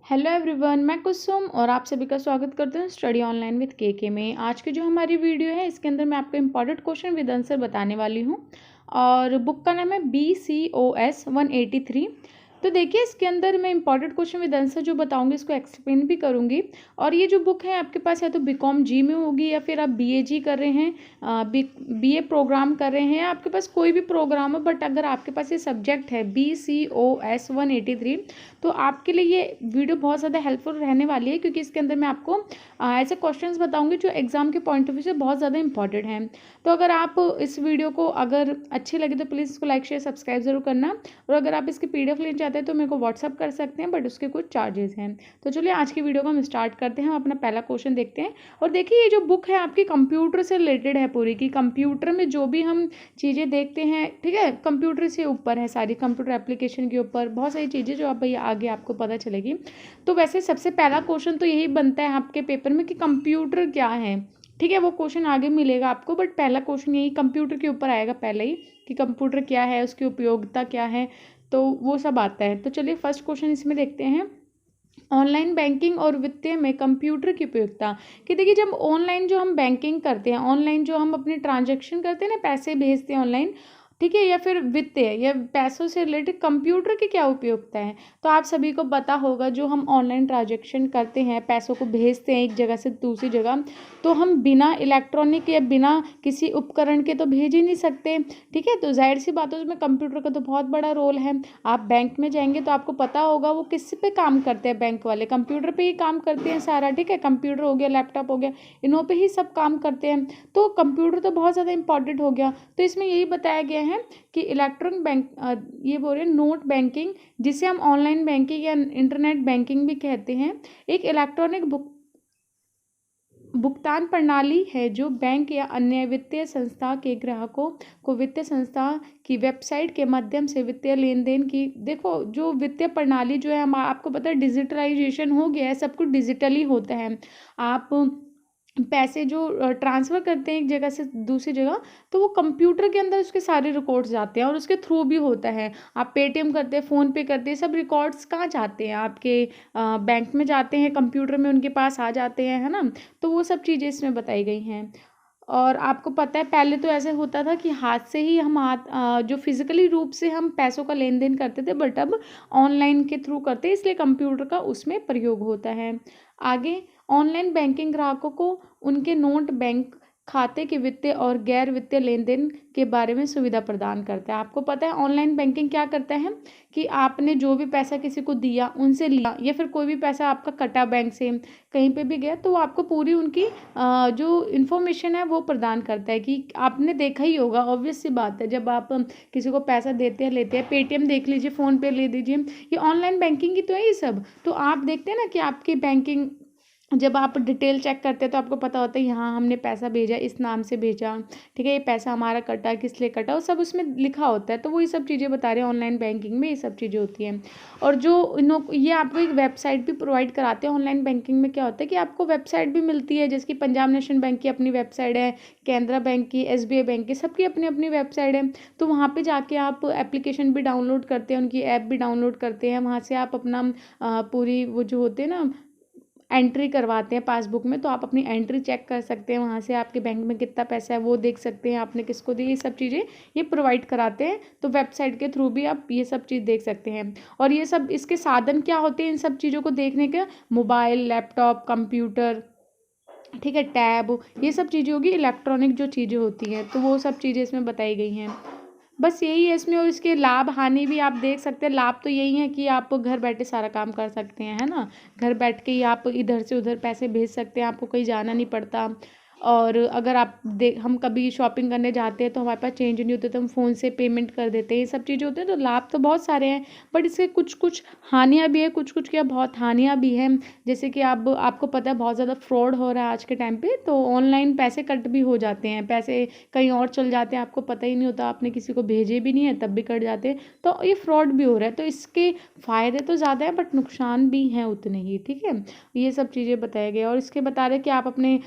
Hello everyone, मैं कुसुम और आप सभी का स्वागत करते हैं स्टडी ऑनलाइन विद के में। आज की जो हमारी वीडियो है इसके अंदर मैं आपको इंपॉर्टेंट क्वेश्चन विद आंसर बताने वाली हूँ और बुक का नाम है BCOS 183। तो देखिए इसके अंदर मैं इंपॉर्टेंट क्वेश्चन विद आंसर जो बताऊंगी इसको एक्सप्लेन भी करूंगी। और ये जो बुक है आपके पास या तो BCom जी में होगी या फिर आप BA कर रहे हैं, BA प्रोग्राम कर रहे हैं, आपके पास कोई भी प्रोग्राम हो, बट अगर आपके पास ये सब्जेक्ट है BCOS 183 तो आपके लिए ये वीडियो बहुत ज़्यादा हेल्पफुल रहने वाली है, क्योंकि इसके अंदर मैं आपको ऐसे क्वेश्चंस बताऊंगी जो एग्जाम के पॉइंट ऑफ व्यू से बहुत ज़्यादा इंपॉर्टेंट हैं। तो अगर आप इस वीडियो को अगर अच्छी लगे तो प्लीज़ इसको लाइक शेयर सब्सक्राइब जरूर करना। और अगर आप इसकी PDF लेना चाहते हैं तो मेरे को व्हाट्सअप कर सकते हैं, बट उसके कुछ चार्जेस हैं। तो चलिए आज की वीडियो को हम स्टार्ट करते हैं। हम अपना पहला क्वेश्चन देखते हैं। और देखिए ये जो बुक है आपकी कंप्यूटर से रिलेटेड है पूरी की। कंप्यूटर में जो भी हम चीज़ें देखते हैं, ठीक है, कंप्यूटर से ऊपर है, सारी कंप्यूटर एप्लीकेशन के ऊपर बहुत सारी चीज़ें जो आप भैया आगे आपको पता चलेगी। तो वैसे सबसे पहला क्वेश्चन तो यही बनता है आपके पेपर में कि कंप्यूटर क्या है। ठीक है, वो क्वेश्चन आगे मिलेगा आपको, बट पहला क्वेश्चन यही कंप्यूटर के ऊपर आएगा पहले ही कि कंप्यूटर क्या है, उसकी उपयोगिता क्या है, तो वो सब आता है। तो चलिए फर्स्ट क्वेश्चन इसमें देखते हैं। ऑनलाइन बैंकिंग और वित्तीय में कंप्यूटर की उपयोगिता। कि देखिए जब ऑनलाइन जो हम बैंकिंग करते हैं, ऑनलाइन जो हम अपने ट्रांजैक्शन करते हैं ना, पैसे भेजते हैं ऑनलाइन, ठीक है, या फिर वित्तीय या पैसों से रिलेटेड कंप्यूटर की क्या उपयोगिता है। तो आप सभी को पता होगा जो हम ऑनलाइन ट्रांजैक्शन करते हैं, पैसों को भेजते हैं एक जगह से दूसरी जगह, तो हम बिना इलेक्ट्रॉनिक या बिना किसी उपकरण के तो भेज ही नहीं सकते। ठीक है, तो जाहिर सी बात है उसमें कंप्यूटर का तो बहुत बड़ा रोल है। आप बैंक में जाएंगे तो आपको पता होगा वो किस पे काम करते हैं, बैंक वाले कंप्यूटर पे ही काम करते हैं सारा। ठीक है, कंप्यूटर हो गया, लैपटॉप हो गया, इन्हों पे ही सब काम करते हैं। तो कंप्यूटर तो बहुत ज़्यादा इंपॉर्टेंट हो गया। तो इसमें यही बताया गया है कि इलेक्ट्रॉनिक बैंक, ये बोल रहे हैं नोट बैंकिंग, जिसे हम ऑनलाइन बैंकिंग या इंटरनेट बैंकिंग भी कहते हैं, एक इलेक्ट्रॉनिक भुगतान प्रणाली है जो बैंक या अन्य वित्तीय संस्था के ग्राहकों को वित्तीय संस्था की वेबसाइट के माध्यम से वित्तीय लेन देन की। देखो जो वित्तीय प्रणाली जो है, हम आपको पता है डिजिटलाइजेशन हो गया है, सब कुछ डिजिटली होता है। आप पैसे जो ट्रांसफ़र करते हैं एक जगह से दूसरी जगह, तो वो कंप्यूटर के अंदर उसके सारे रिकॉर्ड्स जाते हैं और उसके थ्रू भी होता है। आप पेटीएम करते हैं, फ़ोन पे करते हैं, सब रिकॉर्ड्स कहाँ जाते हैं, आपके बैंक में जाते हैं, कंप्यूटर में उनके पास आ जाते हैं, है ना। तो वो सब चीज़ें इसमें बताई गई हैं। और आपको पता है पहले तो ऐसे होता था कि हाथ से ही हम जो फिजिकली रूप से हम पैसों का लेन देन करते थे, बट अब ऑनलाइन के थ्रू करते हैं, इसलिए कंप्यूटर का उसमें प्रयोग होता है। आगे, ऑनलाइन बैंकिंग ग्राहकों को उनके नोट बैंक खाते के वित्तीय और गैर वित्तीय लेन देन के बारे में सुविधा प्रदान करता है। आपको पता है ऑनलाइन बैंकिंग क्या करता है कि आपने जो भी पैसा किसी को दिया, उनसे लिया, या फिर कोई भी पैसा आपका कटा बैंक से कहीं पे भी गया, तो वो आपको पूरी उनकी जो इन्फॉर्मेशन है वो प्रदान करता है। कि आपने देखा ही होगा, ऑब्वियस सी बात है, जब आप किसी को पैसा देते हैं लेते हैं, पेटीएम देख लीजिए, फ़ोन पे ले दीजिए, ये ऑनलाइन बैंकिंग ही तो है ये सब। तो आप देखते हैं ना कि आपकी बैंकिंग जब आप डिटेल चेक करते हैं तो आपको पता होता है यहाँ हमने पैसा भेजा, इस नाम से भेजा, ठीक है, ये पैसा हमारा कटा, किस लिए कटा, वो सब उसमें लिखा होता है। तो वो ये सब चीज़ें बता रहे हैं, ऑनलाइन बैंकिंग में ये सब चीज़ें होती हैं। और जो ये आपको एक वेबसाइट भी प्रोवाइड कराते हैं। ऑनलाइन बैंकिंग में क्या होता है कि आपको वेबसाइट भी मिलती है, जैसे कि पंजाब नेशनल बैंक की अपनी वेबसाइट है, कैनरा बैंक की, SBI बैंक की, सबकी अपनी अपनी वेबसाइट है। तो वहाँ पर जाके आप एप्लीकेशन भी डाउनलोड करते हैं, उनकी ऐप भी डाउनलोड करते हैं, वहाँ से आप अपना पूरी वो जो होते हैं ना एंट्री करवाते हैं पासबुक में, तो आप अपनी एंट्री चेक कर सकते हैं, वहाँ से आपके बैंक में कितना पैसा है वो देख सकते हैं, आपने किसको दी, ये सब चीज़ें ये प्रोवाइड कराते हैं। तो वेबसाइट के थ्रू भी आप ये सब चीज़ देख सकते हैं। और ये सब इसके साधन क्या होते हैं इन सब चीज़ों को देखने के? मोबाइल, लैपटॉप, कंप्यूटर, ठीक है, टैब, ये सब चीज़ें होगी, इलेक्ट्रॉनिक जो चीज़ें होती हैं, तो वो सब चीज़ें इसमें बताई गई हैं। बस यही है इसमें। और इसके लाभ हानि भी आप देख सकते हैं। लाभ तो यही है कि आप घर बैठे सारा काम कर सकते हैं, है ना, घर बैठ के ही आप इधर से उधर पैसे भेज सकते हैं, आपको कहीं जाना नहीं पड़ता। और अगर आप हम कभी शॉपिंग करने जाते हैं तो हमारे पास चेंज नहीं होते तो हम फ़ोन से पेमेंट कर देते हैं, ये सब चीज़ें होती हैं। तो लाभ तो बहुत सारे हैं, बट इसके कुछ कुछ हानियाँ भी है, कुछ कुछ क्या बहुत हानियाँ भी हैं। जैसे कि आपको पता है बहुत ज़्यादा फ्रॉड हो रहा है आज के टाइम पे, तो ऑनलाइन पैसे कट भी हो जाते हैं, पैसे कहीं और चल जाते हैं, आपको पता ही नहीं होता, आपने किसी को भेजे भी नहीं है तब भी कट जाते हैं। तो ये फ्रॉड भी हो रहा है। तो इसके फ़ायदे तो ज़्यादा है बट नुकसान भी हैं उतने ही, ठीक है। ये सब चीज़ें बताया गया। और इसके बता रहे कि आप अपने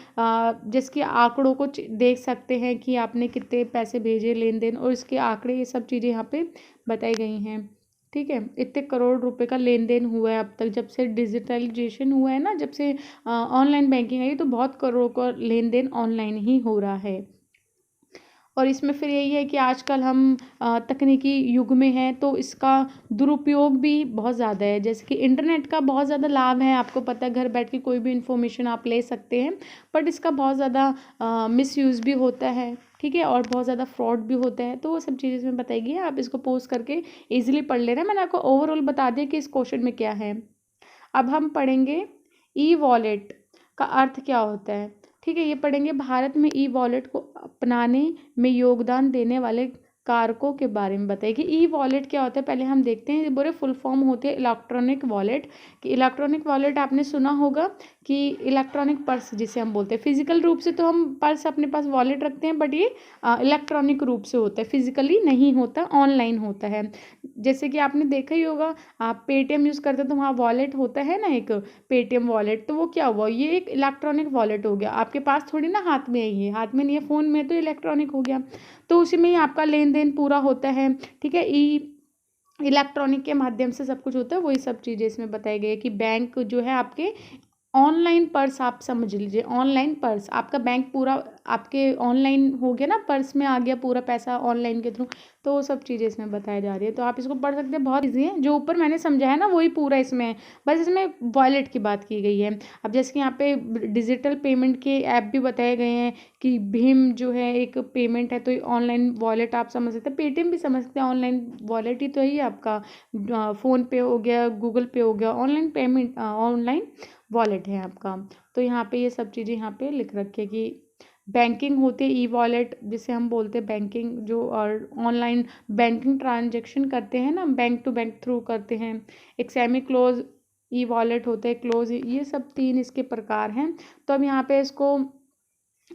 जिसके आंकड़ों को देख सकते हैं कि आपने कितने पैसे भेजे, लेन देन, और इसके आंकड़े, ये सब चीज़ें यहाँ पे बताई गई हैं। ठीक है, इतने करोड़ रुपए का लेन देन हुआ है अब तक, जब से डिजिटलाइजेशन हुआ है ना, जब से ऑनलाइन बैंकिंग आई, तो बहुत करोड़ का लेन देन ऑनलाइन ही हो रहा है। और इसमें फिर यही है कि आजकल हम तकनीकी युग में हैं, तो इसका दुरुपयोग भी बहुत ज़्यादा है। जैसे कि इंटरनेट का बहुत ज़्यादा लाभ है, आपको पता है घर बैठ के कोई भी इंफॉर्मेशन आप ले सकते हैं, बट इसका बहुत ज़्यादा मिसयूज़ भी होता है, ठीक है, और बहुत ज़्यादा फ्रॉड भी होता है। तो वो सब चीज़ें इसमें बताएगी, आप इसको पोस्ट करके ईजिली पढ़ लेना। मैंने आपको ओवरऑल बता दिया कि इस क्वेश्चन में क्या है। अब हम पढ़ेंगे ई वॉलेट का अर्थ क्या होता है। ठीक है, ये पढ़ेंगे भारत में ई वॉलेट को अपनाने में योगदान देने वाले कारकों के बारे में बताइए कि ई वॉलेट क्या होता है। पहले हम देखते हैं, पूरे फुल फॉर्म होते हैं इलेक्ट्रॉनिक वॉलेट। कि इलेक्ट्रॉनिक वॉलेट आपने सुना होगा कि इलेक्ट्रॉनिक पर्स जिसे हम बोलते हैं, फिजिकल रूप से तो हम पर्स अपने पास वॉलेट रखते हैं, बट ये इलेक्ट्रॉनिक रूप से होता है, फिजिकली नहीं होता, ऑनलाइन होता है। जैसे कि आपने देखा ही होगा, आप पेटीएम यूज़ करते हो तो वहाँ वॉलेट होता है ना, एक पेटीएम वॉलेट, तो वो क्या हुआ, ये एक इलेक्ट्रॉनिक वॉलेट हो गया। आपके पास थोड़ी ना हाथ में है, ये हाथ में नहीं है, फ़ोन में, तो इलेक्ट्रॉनिक हो गया। तो उसी में ही आपका लेन देन पूरा होता है, ठीक है। इलेक्ट्रॉनिक के माध्यम से सब कुछ होता है, वही सब चीज़ें इसमें बताई गई है कि बैंक जो है आपके ऑनलाइन पर्स, आप समझ लीजिए ऑनलाइन पर्स, आपका बैंक पूरा आपके ऑनलाइन हो गया ना, पर्स में आ गया पूरा पैसा ऑनलाइन के थ्रू। तो वो सब चीज़ें इसमें बताई जा रही है, तो आप इसको पढ़ सकते हैं, बहुत ईजी है। जो ऊपर मैंने समझाया ना वही पूरा इसमें है, बस इसमें वॉलेट की बात की गई है। अब जैसे कि यहाँ पे डिजिटल पेमेंट के ऐप भी बताए गए हैं कि भीम जो है एक पेमेंट है, तो ऑनलाइन वॉलेट आप समझ सकते हैं, पेटीएम भी समझ सकते हैं, ऑनलाइन वॉलेट ही तो है आपका। फ़ोन पे हो गया, गूगल पे हो गया, ऑनलाइन पेमेंट, ऑनलाइन वॉलेट है आपका। तो यहाँ पे ये सब चीज़ें यहाँ पे लिख रखी है कि बैंकिंग होती है ई वॉलेट, जिसे हम बोलते हैं बैंकिंग, जो और ऑनलाइन बैंकिंग ट्रांजेक्शन करते हैं ना, बैंक टू बैंक थ्रू करते हैं। एक सेमी क्लोज ई वॉलेट होते हैं, क्लोज, ये सब 3 इसके प्रकार हैं। तो अब यहाँ पे इसको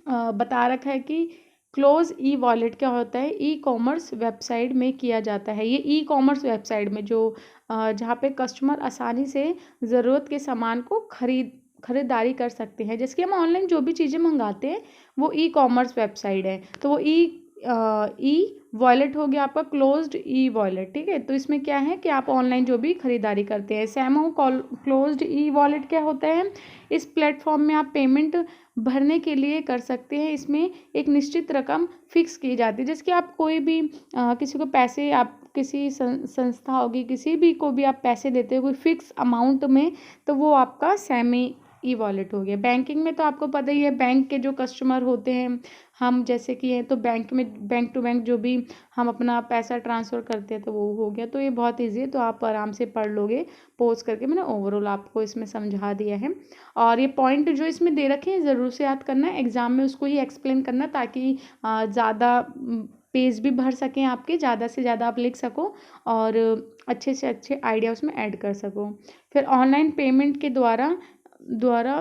बता रखा है कि क्लोज ई वॉलेट क्या होता है। ई कॉमर्स वेबसाइट में किया जाता है, ये ई कॉमर्स वेबसाइट में जो जहाँ पे कस्टमर आसानी से ज़रूरत के सामान को खरीदारी कर सकते हैं। जैसे कि हम ऑनलाइन जो भी चीज़ें मंगाते हैं वो ई कॉमर्स वेबसाइट है, तो वो ई वॉलेट हो गया आपका क्लोज्ड ई वॉलेट, ठीक है। तो इसमें क्या है कि आप ऑनलाइन जो भी खरीदारी करते हैं। सेमो क्लोज्ड ई वॉलेट क्या होता है, इस प्लेटफॉर्म में आप पेमेंट भरने के लिए कर सकते हैं, इसमें एक निश्चित रकम फिक्स की जाती है। जैसे कि आप कोई भी किसी को पैसे, आप किसी संस्था होगी, किसी भी को भी आप पैसे देते हो कोई फिक्स अमाउंट में, तो वो आपका सेमी ई वॉलेट हो गया। बैंकिंग में तो आपको पता ही है, बैंक के जो कस्टमर होते हैं, हम जैसे कि हैं, तो बैंक में बैंक टू बैंक जो भी हम अपना पैसा ट्रांसफ़र करते हैं, तो वो हो गया। तो ये बहुत ईजी है, तो आप आराम से पढ़ लोगे पॉज करके। मैंने ओवरऑल आपको इसमें समझा दिया है, और ये पॉइंट जो इसमें दे रखे हैं ज़रूर से याद करना है, एग्ज़ाम में उसको ही एक्सप्लेन करना, ताकि ज़्यादा पेज भी भर सकें आपके, ज़्यादा से ज़्यादा आप लिख सको और अच्छे से अच्छे आइडिया उसमें ऐड कर सको। फिर ऑनलाइन पेमेंट के द्वारा द्वारा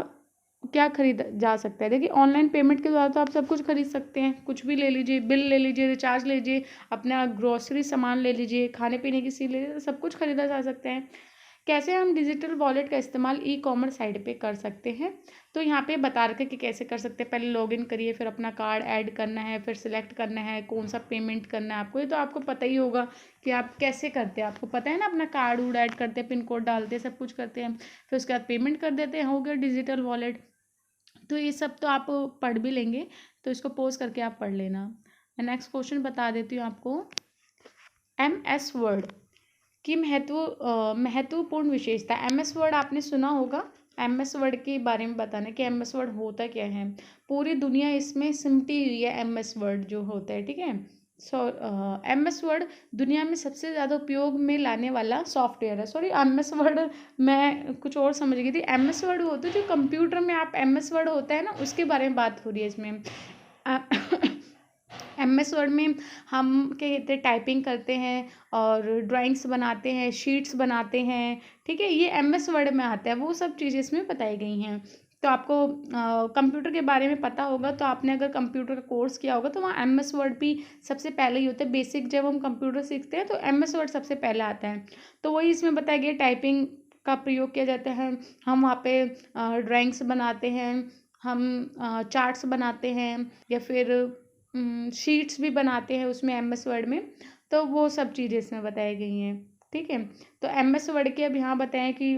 क्या खरीदा जा सकता है। देखिए ऑनलाइन पेमेंट के द्वारा तो आप सब कुछ खरीद सकते हैं, कुछ भी ले लीजिए, बिल ले लीजिए, रिचार्ज ले लीजिए, अपना ग्रोसरी सामान ले लीजिए, खाने पीने की चीज़ ले लीजिए, सब कुछ खरीदा जा सकता है। कैसे हम डिजिटल वॉलेट का इस्तेमाल ई कॉमर्स साइट पे कर सकते हैं, तो यहाँ पे बता रखे कि कैसे कर सकते हैं। पहले लॉगिन करिए, फिर अपना कार्ड ऐड करना है, फिर सिलेक्ट करना है कौन सा पेमेंट करना है आपको। ये तो आपको पता ही होगा कि आप कैसे करते हैं, आपको पता है ना, अपना कार्ड वूड ऐड करते हैं, पिन कोड डालते हैं, सब कुछ करते हैं, फिर उसके बाद पेमेंट कर देते हैं, हो गया डिजिटल वॉलेट। तो ये सब तो आप पढ़ भी लेंगे, तो इसको पोज करके आप पढ़ लेना। मैं नेक्स्ट क्वेश्चन बता देती हूँ आपको। MS वर्ड की महत्वपूर्ण विशेषता। MS वर्ड आपने सुना होगा, MS वर्ड के बारे में बताना कि MS वर्ड होता क्या है। पूरी दुनिया इसमें सिमटी हुई है, MS वर्ड जो होता है, ठीक है। MS वर्ड दुनिया में सबसे ज़्यादा उपयोग में लाने वाला सॉफ्टवेयर है। सॉरी, MS वर्ड मैं कुछ और समझ गई थी। MS वर्ड होता है जो कंप्यूटर में आप MS वर्ड होता है ना, उसके बारे में बात हो रही है इसमें। MS वर्ड में हम क्या कहते हैं, टाइपिंग करते हैं और ड्राइंग्स बनाते हैं, शीट्स बनाते हैं, ठीक है, ये MS वर्ड में आता है। वो सब चीज़ें इसमें बताई गई हैं। तो आपको कंप्यूटर के बारे में पता होगा, तो आपने अगर कंप्यूटर का कोर्स किया होगा तो वहाँ MS वर्ड भी सबसे पहले ही होता है। बेसिक जब हम कंप्यूटर सीखते हैं तो MS वर्ड सबसे पहले आता है। तो वही इसमें बताया गया, टाइपिंग का प्रयोग किया जाता है, हम वहाँ पे ड्राइंग्स बनाते हैं, हम चार्ट्स बनाते हैं, या फिर शीट्स भी बनाते हैं उसमें MS वर्ड में। तो वो सब चीज़ें इसमें बताई गई हैं, ठीक है। तो MS वर्ड के अब यहाँ बताएं कि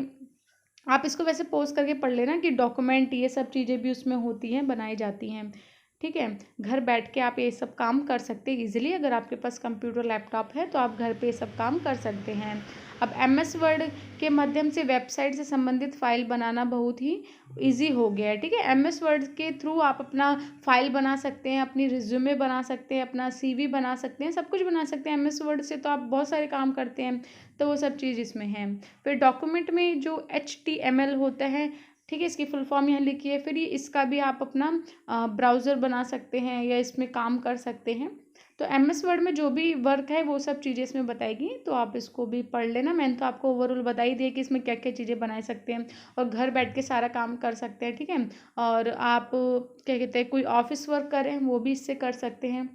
आप इसको वैसे पोस्ट करके पढ़ लेना कि डॉक्यूमेंट ये सब चीज़ें भी उसमें होती हैं, बनाई जाती हैं। ठीक है, घर बैठ के आप ये सब काम कर सकते हैं इजीली। अगर आपके पास कंप्यूटर लैपटॉप है तो आप घर पे ये सब काम कर सकते हैं। अब MS वर्ड के माध्यम से वेबसाइट से संबंधित फाइल बनाना बहुत ही इजी हो गया है। ठीक है, MS वर्ड के थ्रू आप अपना फाइल बना सकते हैं, अपनी रिज्यूमे बना सकते हैं, अपना CV बना सकते हैं, सब कुछ बना सकते हैं MS वर्ड से। तो आप बहुत सारे काम करते हैं, तो वो सब चीज़ इसमें है। फिर डॉक्यूमेंट में जो HTML होता है, ठीक है, इसकी फुल फॉर्म यहाँ लिखी है। फिर ये इसका भी आप अपना ब्राउज़र बना सकते हैं या इसमें काम कर सकते हैं। तो MS वर्ड में जो भी वर्क है वो सब चीज़ें इसमें बताएगी, तो आप इसको भी पढ़ लेना। मैंने तो आपको ओवरऑल बता ही दिया कि इसमें क्या क्या चीज़ें बना सकते हैं और घर बैठ के सारा काम कर सकते हैं। ठीक है, और आप क्या कहते हैं, कोई ऑफिस वर्क करें वो भी इससे कर सकते हैं।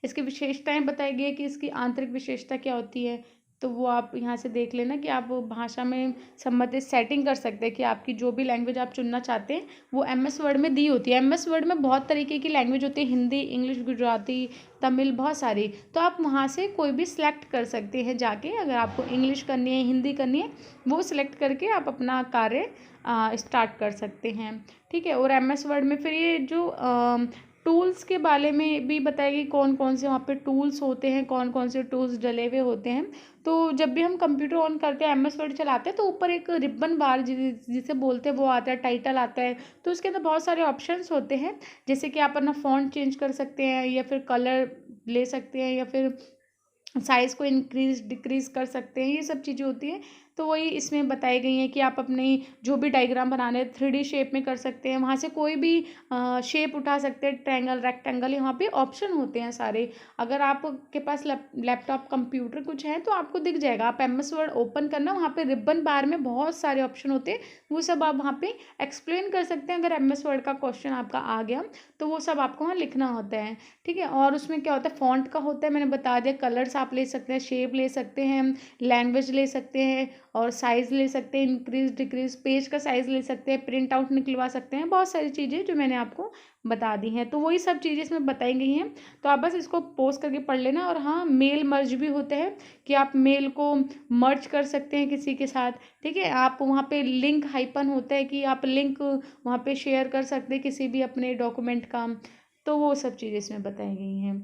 इसकी विशेषताएं बताई गई है कि इसकी आंतरिक विशेषता क्या होती है, तो वो आप यहाँ से देख लेना कि आप भाषा में संबंधित सेटिंग कर सकते हैं कि आपकी जो भी लैंग्वेज आप चुनना चाहते हैं वो MS वर्ड में दी होती है। MS वर्ड में बहुत तरीके की लैंग्वेज होती है, हिंदी, इंग्लिश, गुजराती, तमिल, बहुत सारी। तो आप वहाँ से कोई भी सिलेक्ट कर सकते हैं जाके। अगर आपको इंग्लिश करनी है, हिंदी करनी है, वो सिलेक्ट करके आप अपना कार्य स्टार्ट कर सकते हैं। ठीक है, और MS वर्ड में फिर ये जो टूल्स के बारे में भी बताएगी, कौन कौन से वहाँ पे टूल्स होते हैं, कौन कौन से टूल्स डले हुए होते हैं। तो जब भी हम कंप्यूटर ऑन करते हैं, MS वर्ड चलाते हैं, तो ऊपर एक रिबन बार जिसे बोलते हैं वो आता है, टाइटल आता है। तो उसके अंदर बहुत सारे ऑप्शंस होते हैं, जैसे कि आप अपना फ़ॉन्ट चेंज कर सकते हैं या फिर कलर ले सकते हैं या फिर साइज़ को इंक्रीज डिक्रीज कर सकते हैं, ये सब चीज़ें होती हैं। तो वही इसमें बताई गई हैं कि आप अपनी जो भी डायग्राम बनाने हैं 3D शेप में कर सकते हैं, वहाँ से कोई भी शेप उठा सकते हैं, ट्रायंगल, रेक्टेंगल, यहाँ पे ऑप्शन होते हैं सारे। अगर आपके पास लैपटॉप, कंप्यूटर कुछ है तो आपको दिख जाएगा। आप MS वर्ड ओपन करना, वहाँ पे रिबन बार में बहुत सारे ऑप्शन होते हैं, वो सब आप वहाँ पे एक्सप्लेन कर सकते हैं। अगर MS वर्ड का क्वेश्चन आपका आ गया तो वो सब आपको वहाँ लिखना होता है। ठीक है, और उसमें क्या होता है, फॉन्ट का होता है, मैंने बता दिया। कलर्स आप ले सकते हैं, शेप ले सकते हैं, लैंग्वेज ले सकते हैं और साइज़ ले सकते हैं, इंक्रीज डिक्रीज, पेज का साइज़ ले सकते हैं, प्रिंट आउट निकलवा सकते हैं, बहुत सारी चीज़ें जो मैंने आपको बता दी हैं। तो वही सब चीज़ें इसमें बताई गई हैं, तो आप बस इसको पोस्ट करके पढ़ लेना। और हाँ, मेल मर्ज भी होते हैं कि आप मेल को मर्ज कर सकते हैं किसी के साथ। ठीक है, आप वहाँ पे लिंक हाइपन होता है कि आप लिंक वहाँ पे शेयर कर सकते हैं किसी भी अपने डॉक्यूमेंट का। तो वो सब चीज़ें इसमें बताई गई हैं।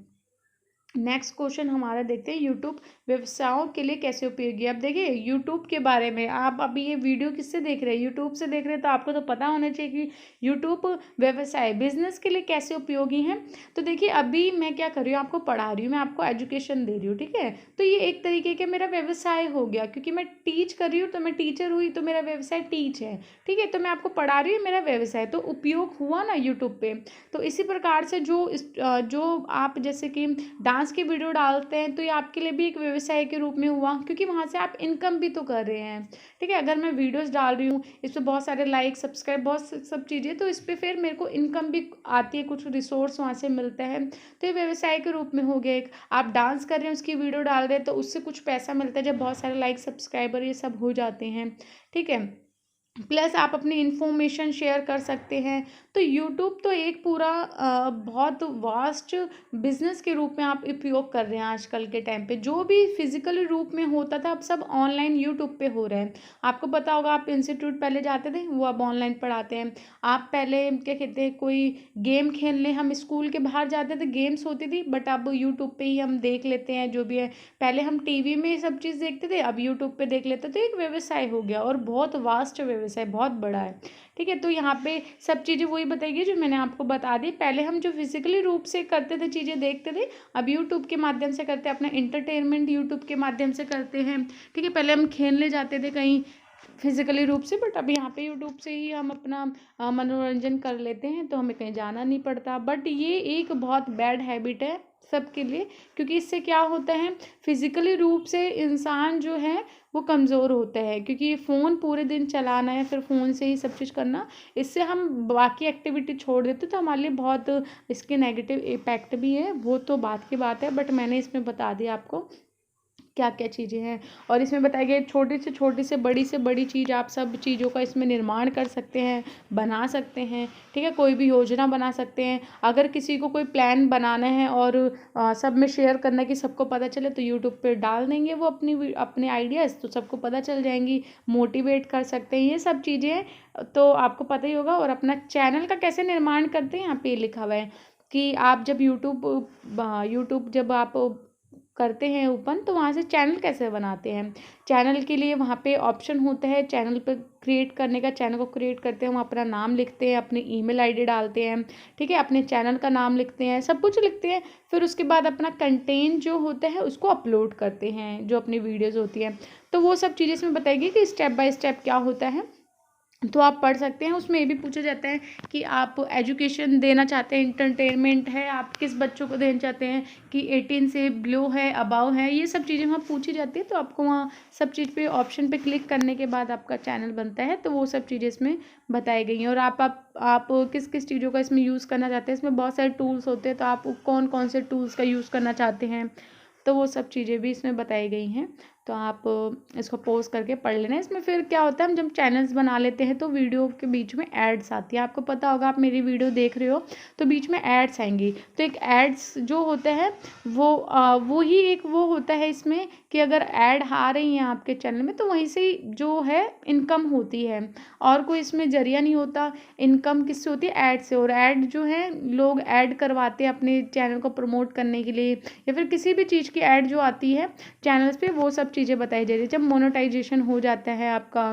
नेक्स्ट क्वेश्चन हमारा देखते हैं, यूट्यूब व्यवसायों के लिए कैसे उपयोगी है। अब देखिए यूट्यूब के बारे में, आप अभी ये वीडियो किससे देख रहे हैं, यूट्यूब से देख रहे हैं, तो आपको तो पता होना चाहिए कि यूट्यूब व्यवसाय, बिजनेस के लिए कैसे उपयोगी है। तो देखिए अभी मैं क्या कर रही हूँ, आपको पढ़ा रही हूँ, मैं आपको एजुकेशन दे रही हूँ। ठीक है, तो ये एक तरीके का मेरा व्यवसाय हो गया, क्योंकि मैं टीच कर रही हूँ, तो मैं टीचर हुई, तो मेरा व्यवसाय टीच है। ठीक है, तो मैं आपको पढ़ा रही हूँ, मेरा व्यवसाय, तो उपयोग हुआ ना यूट्यूब पे। तो इसी प्रकार से जो आप जैसे कि डांस की वीडियो डालते हैं, तो ये आपके लिए भी एक व्यवसाय के रूप में हुआ, क्योंकि वहाँ से आप इनकम भी तो कर रहे हैं। ठीक है, अगर मैं वीडियोस डाल रही हूँ, इस पर बहुत सारे लाइक, सब्सक्राइब, बहुत सब चीज़ें, तो इस पर फिर मेरे को इनकम भी आती है, कुछ रिसोर्स वहाँ से मिलते हैं। तो ये व्यवसाय के रूप में हो गया एक। आप डांस कर रहे हैं, उसकी वीडियो डाल रहे हैं, तो उससे कुछ पैसा मिलता है जब बहुत सारे लाइक, सब्सक्राइबर ये सब हो जाते हैं। ठीक है, प्लस आप अपनी इन्फॉर्मेशन शेयर कर सकते हैं। तो यूट्यूब तो एक पूरा बहुत वास्ट बिजनेस के रूप में आप उपयोग कर रहे हैं आजकल के टाइम पे। जो भी फिजिकल रूप में होता था अब सब ऑनलाइन यूट्यूब पे हो रहा है। आपको पता होगा, आप इंस्टीट्यूट पहले जाते थे, वो अब ऑनलाइन पढ़ाते हैं। आप पहले क्या कहते हैं, कोई गेम खेलने हम स्कूल के बाहर जाते थे, गेम्स होती थी, बट अब यूट्यूब पे ही हम देख लेते हैं जो भी है। पहले हम टीवी में सब चीज़ देखते थे, अब यूट्यूब पे देख लेते थे। तो एक व्यवसाय हो गया और बहुत वास्ट व्यवसाय, बहुत बड़ा है। ठीक है, तो यहाँ पे सब चीज़ें वही बताइए जो मैंने आपको बता दी। पहले हम जो फिजिकली रूप से करते थे, चीज़ें देखते थे, अब यूट्यूब के माध्यम से करते हैं, अपना इंटरटेनमेंट यूट्यूब के माध्यम से करते हैं। ठीक है, पहले हम खेलने जाते थे कहीं फिजिकली रूप से, बट अब यहाँ पे यूट्यूब से ही हम अपना मनोरंजन कर लेते हैं, तो हमें कहीं जाना नहीं पड़ता। बट ये एक बहुत बैड हैबिट है सबके लिए, क्योंकि इससे क्या होता है, फिजिकली रूप से इंसान जो है वो कमज़ोर होता है, क्योंकि फ़ोन पूरे दिन चलाना है, फिर फ़ोन से ही सब चीज़ करना, इससे हम बाकी एक्टिविटी छोड़ देते, तो हमारे लिए बहुत इसके नेगेटिव इम्पैक्ट भी है। वो तो बात की बात है, बट मैंने इसमें बता दिया आपको क्या क्या चीज़ें हैं। और इसमें बताया गया छोटी से बड़ी चीज़ आप सब चीज़ों का इसमें निर्माण कर सकते हैं, बना सकते हैं, ठीक है। कोई भी योजना बना सकते हैं। अगर किसी को कोई प्लान बनाना है और सब में शेयर करना है कि सबको पता चले, तो यूट्यूब पे डाल देंगे वो अपने आइडियाज़, तो सबको पता चल जाएंगी। मोटिवेट कर सकते हैं, ये सब चीज़ें तो आपको पता ही होगा। और अपना चैनल का कैसे निर्माण करते हैं, यहाँ पे लिखा हुआ है कि आप जब यूट्यूब जब आप करते हैं ओपन, तो वहाँ से चैनल कैसे बनाते हैं। चैनल के लिए वहाँ पे ऑप्शन होता है चैनल पर क्रिएट करने का। चैनल को क्रिएट करते हैं, हम अपना नाम लिखते हैं, अपनी ईमेल आईडी डालते हैं, ठीक है, अपने चैनल का नाम लिखते हैं, सब कुछ लिखते हैं। फिर उसके बाद अपना कंटेंट जो होता है उसको अपलोड करते हैं, जो अपनी वीडियोज़ होती हैं। तो वो सब चीज़ें इसमें बताएगी कि स्टेप बाय स्टेप क्या होता है, तो आप पढ़ सकते हैं। उसमें ये भी पूछा जाता है कि आप एजुकेशन देना चाहते हैं, इंटरटेनमेंट है, आप किस बच्चों को देना चाहते हैं, कि 18 से बिलो है, अबाव है, ये सब चीज़ें वहाँ पूछी जाती है। तो आपको वहाँ सब चीज़ पे ऑप्शन पे क्लिक करने के बाद आपका चैनल बनता है। तो वो सब चीज़ें इसमें बताई गई हैं। और आप किस किस चीज़ों का इसमें यूज़ करना चाहते हैं, इसमें बहुत सारे टूल्स होते हैं, तो आप कौन कौन से टूल्स का यूज़ करना चाहते हैं, तो वो सब चीज़ें भी इसमें बताई गई हैं। तो आप इसको पॉज करके पढ़ लेना। इसमें फिर क्या होता है, हम जब चैनल्स बना लेते हैं तो वीडियो के बीच में एड्स आती है। आपको पता होगा, आप मेरी वीडियो देख रहे हो तो बीच में एड्स आएंगी। तो एक एड्स जो होते हैं वो ही एक वो होता है इसमें, कि अगर ऐड आ रही हैं आपके चैनल में, तो वहीं से जो है इनकम होती है, और कोई इसमें जरिया नहीं होता। इनकम किससे होती है, ऐड से। और ऐड जो है लोग ऐड करवाते हैं अपने चैनल को प्रमोट करने के लिए, या फिर किसी भी चीज़ की ऐड जो आती है चैनल्स पे, वो सब चीज़ें बताई जा रही है। जब मोनेटाइजेशन हो जाता है आपका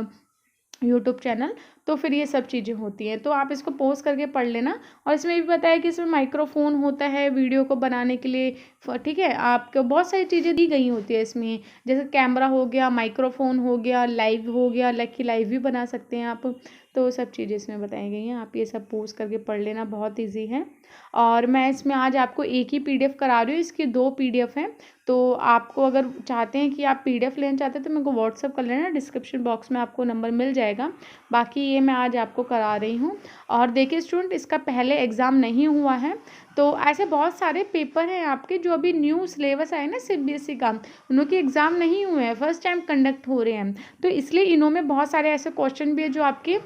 यूट्यूब चैनल, तो फिर ये सब चीज़ें होती हैं। तो आप इसको पॉज करके पढ़ लेना। और इसमें भी बताया कि इसमें माइक्रोफोन होता है वीडियो को बनाने के लिए, ठीक है। आपको बहुत सारी चीज़ें दी गई होती है इसमें, जैसे कैमरा हो गया, माइक्रोफोन हो गया, लाइव हो गया, लाइव भी बना सकते हैं आप। तो सब चीज़ें इसमें बताई गई हैं। आप ये सब पॉज करके पढ़ लेना, बहुत ईजी है। और मैं इसमें आज आपको एक ही PDF करा रही हूँ, इसकी 2 PDF हैं। तो आपको अगर चाहते हैं कि आप PDF लेना चाहते हैं, तो मेरे को व्हाट्सअप कर लेना, डिस्क्रिप्शन बॉक्स में आपको नंबर मिल जाएगा। बाकी ये मैं आज आपको करा रही हूँ। और देखिए स्टूडेंट, इसका पहले एग्ज़ाम नहीं हुआ है, तो ऐसे बहुत सारे पेपर हैं आपके जो अभी न्यू सिलेबस आए ना CBSE का, उनके एग्ज़ाम नहीं हुए हैं, फर्स्ट टाइम कंडक्ट हो रहे हैं। तो इसलिए इनमें बहुत सारे ऐसे क्वेश्चन भी है जो आपके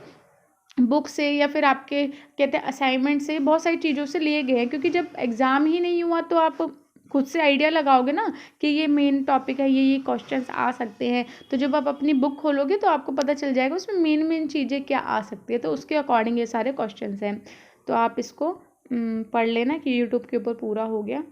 बुक से या फिर आपके कहते हैं असाइनमेंट से, बहुत सारी चीज़ों से लिए गए हैं। क्योंकि जब एग्ज़ाम ही नहीं हुआ, तो आप खुद से आइडिया लगाओगे ना कि ये मेन टॉपिक है, ये क्वेश्चंस आ सकते हैं। तो जब आप अपनी बुक खोलोगे तो आपको पता चल जाएगा उसमें मेन चीज़ें क्या आ सकती है। तो उसके अकॉर्डिंग ये सारे क्वेश्चंस हैं। तो आप इसको पढ़ लेना कि यूट्यूब के ऊपर पूरा हो गया।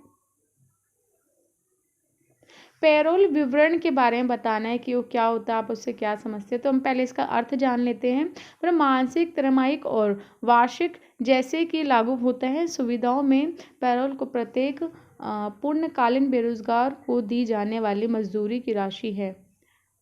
पेरोल विवरण के बारे में बताना है कि वो क्या होता है, आप उससे क्या समझते हैं। तो हम पहले इसका अर्थ जान लेते हैं। पर मासिक, त्रैमासिक और वार्षिक जैसे कि लागू होता है सुविधाओं में पेरोल को प्रत्येक पूर्णकालीन बेरोजगार को दी जाने वाली मजदूरी की राशि है।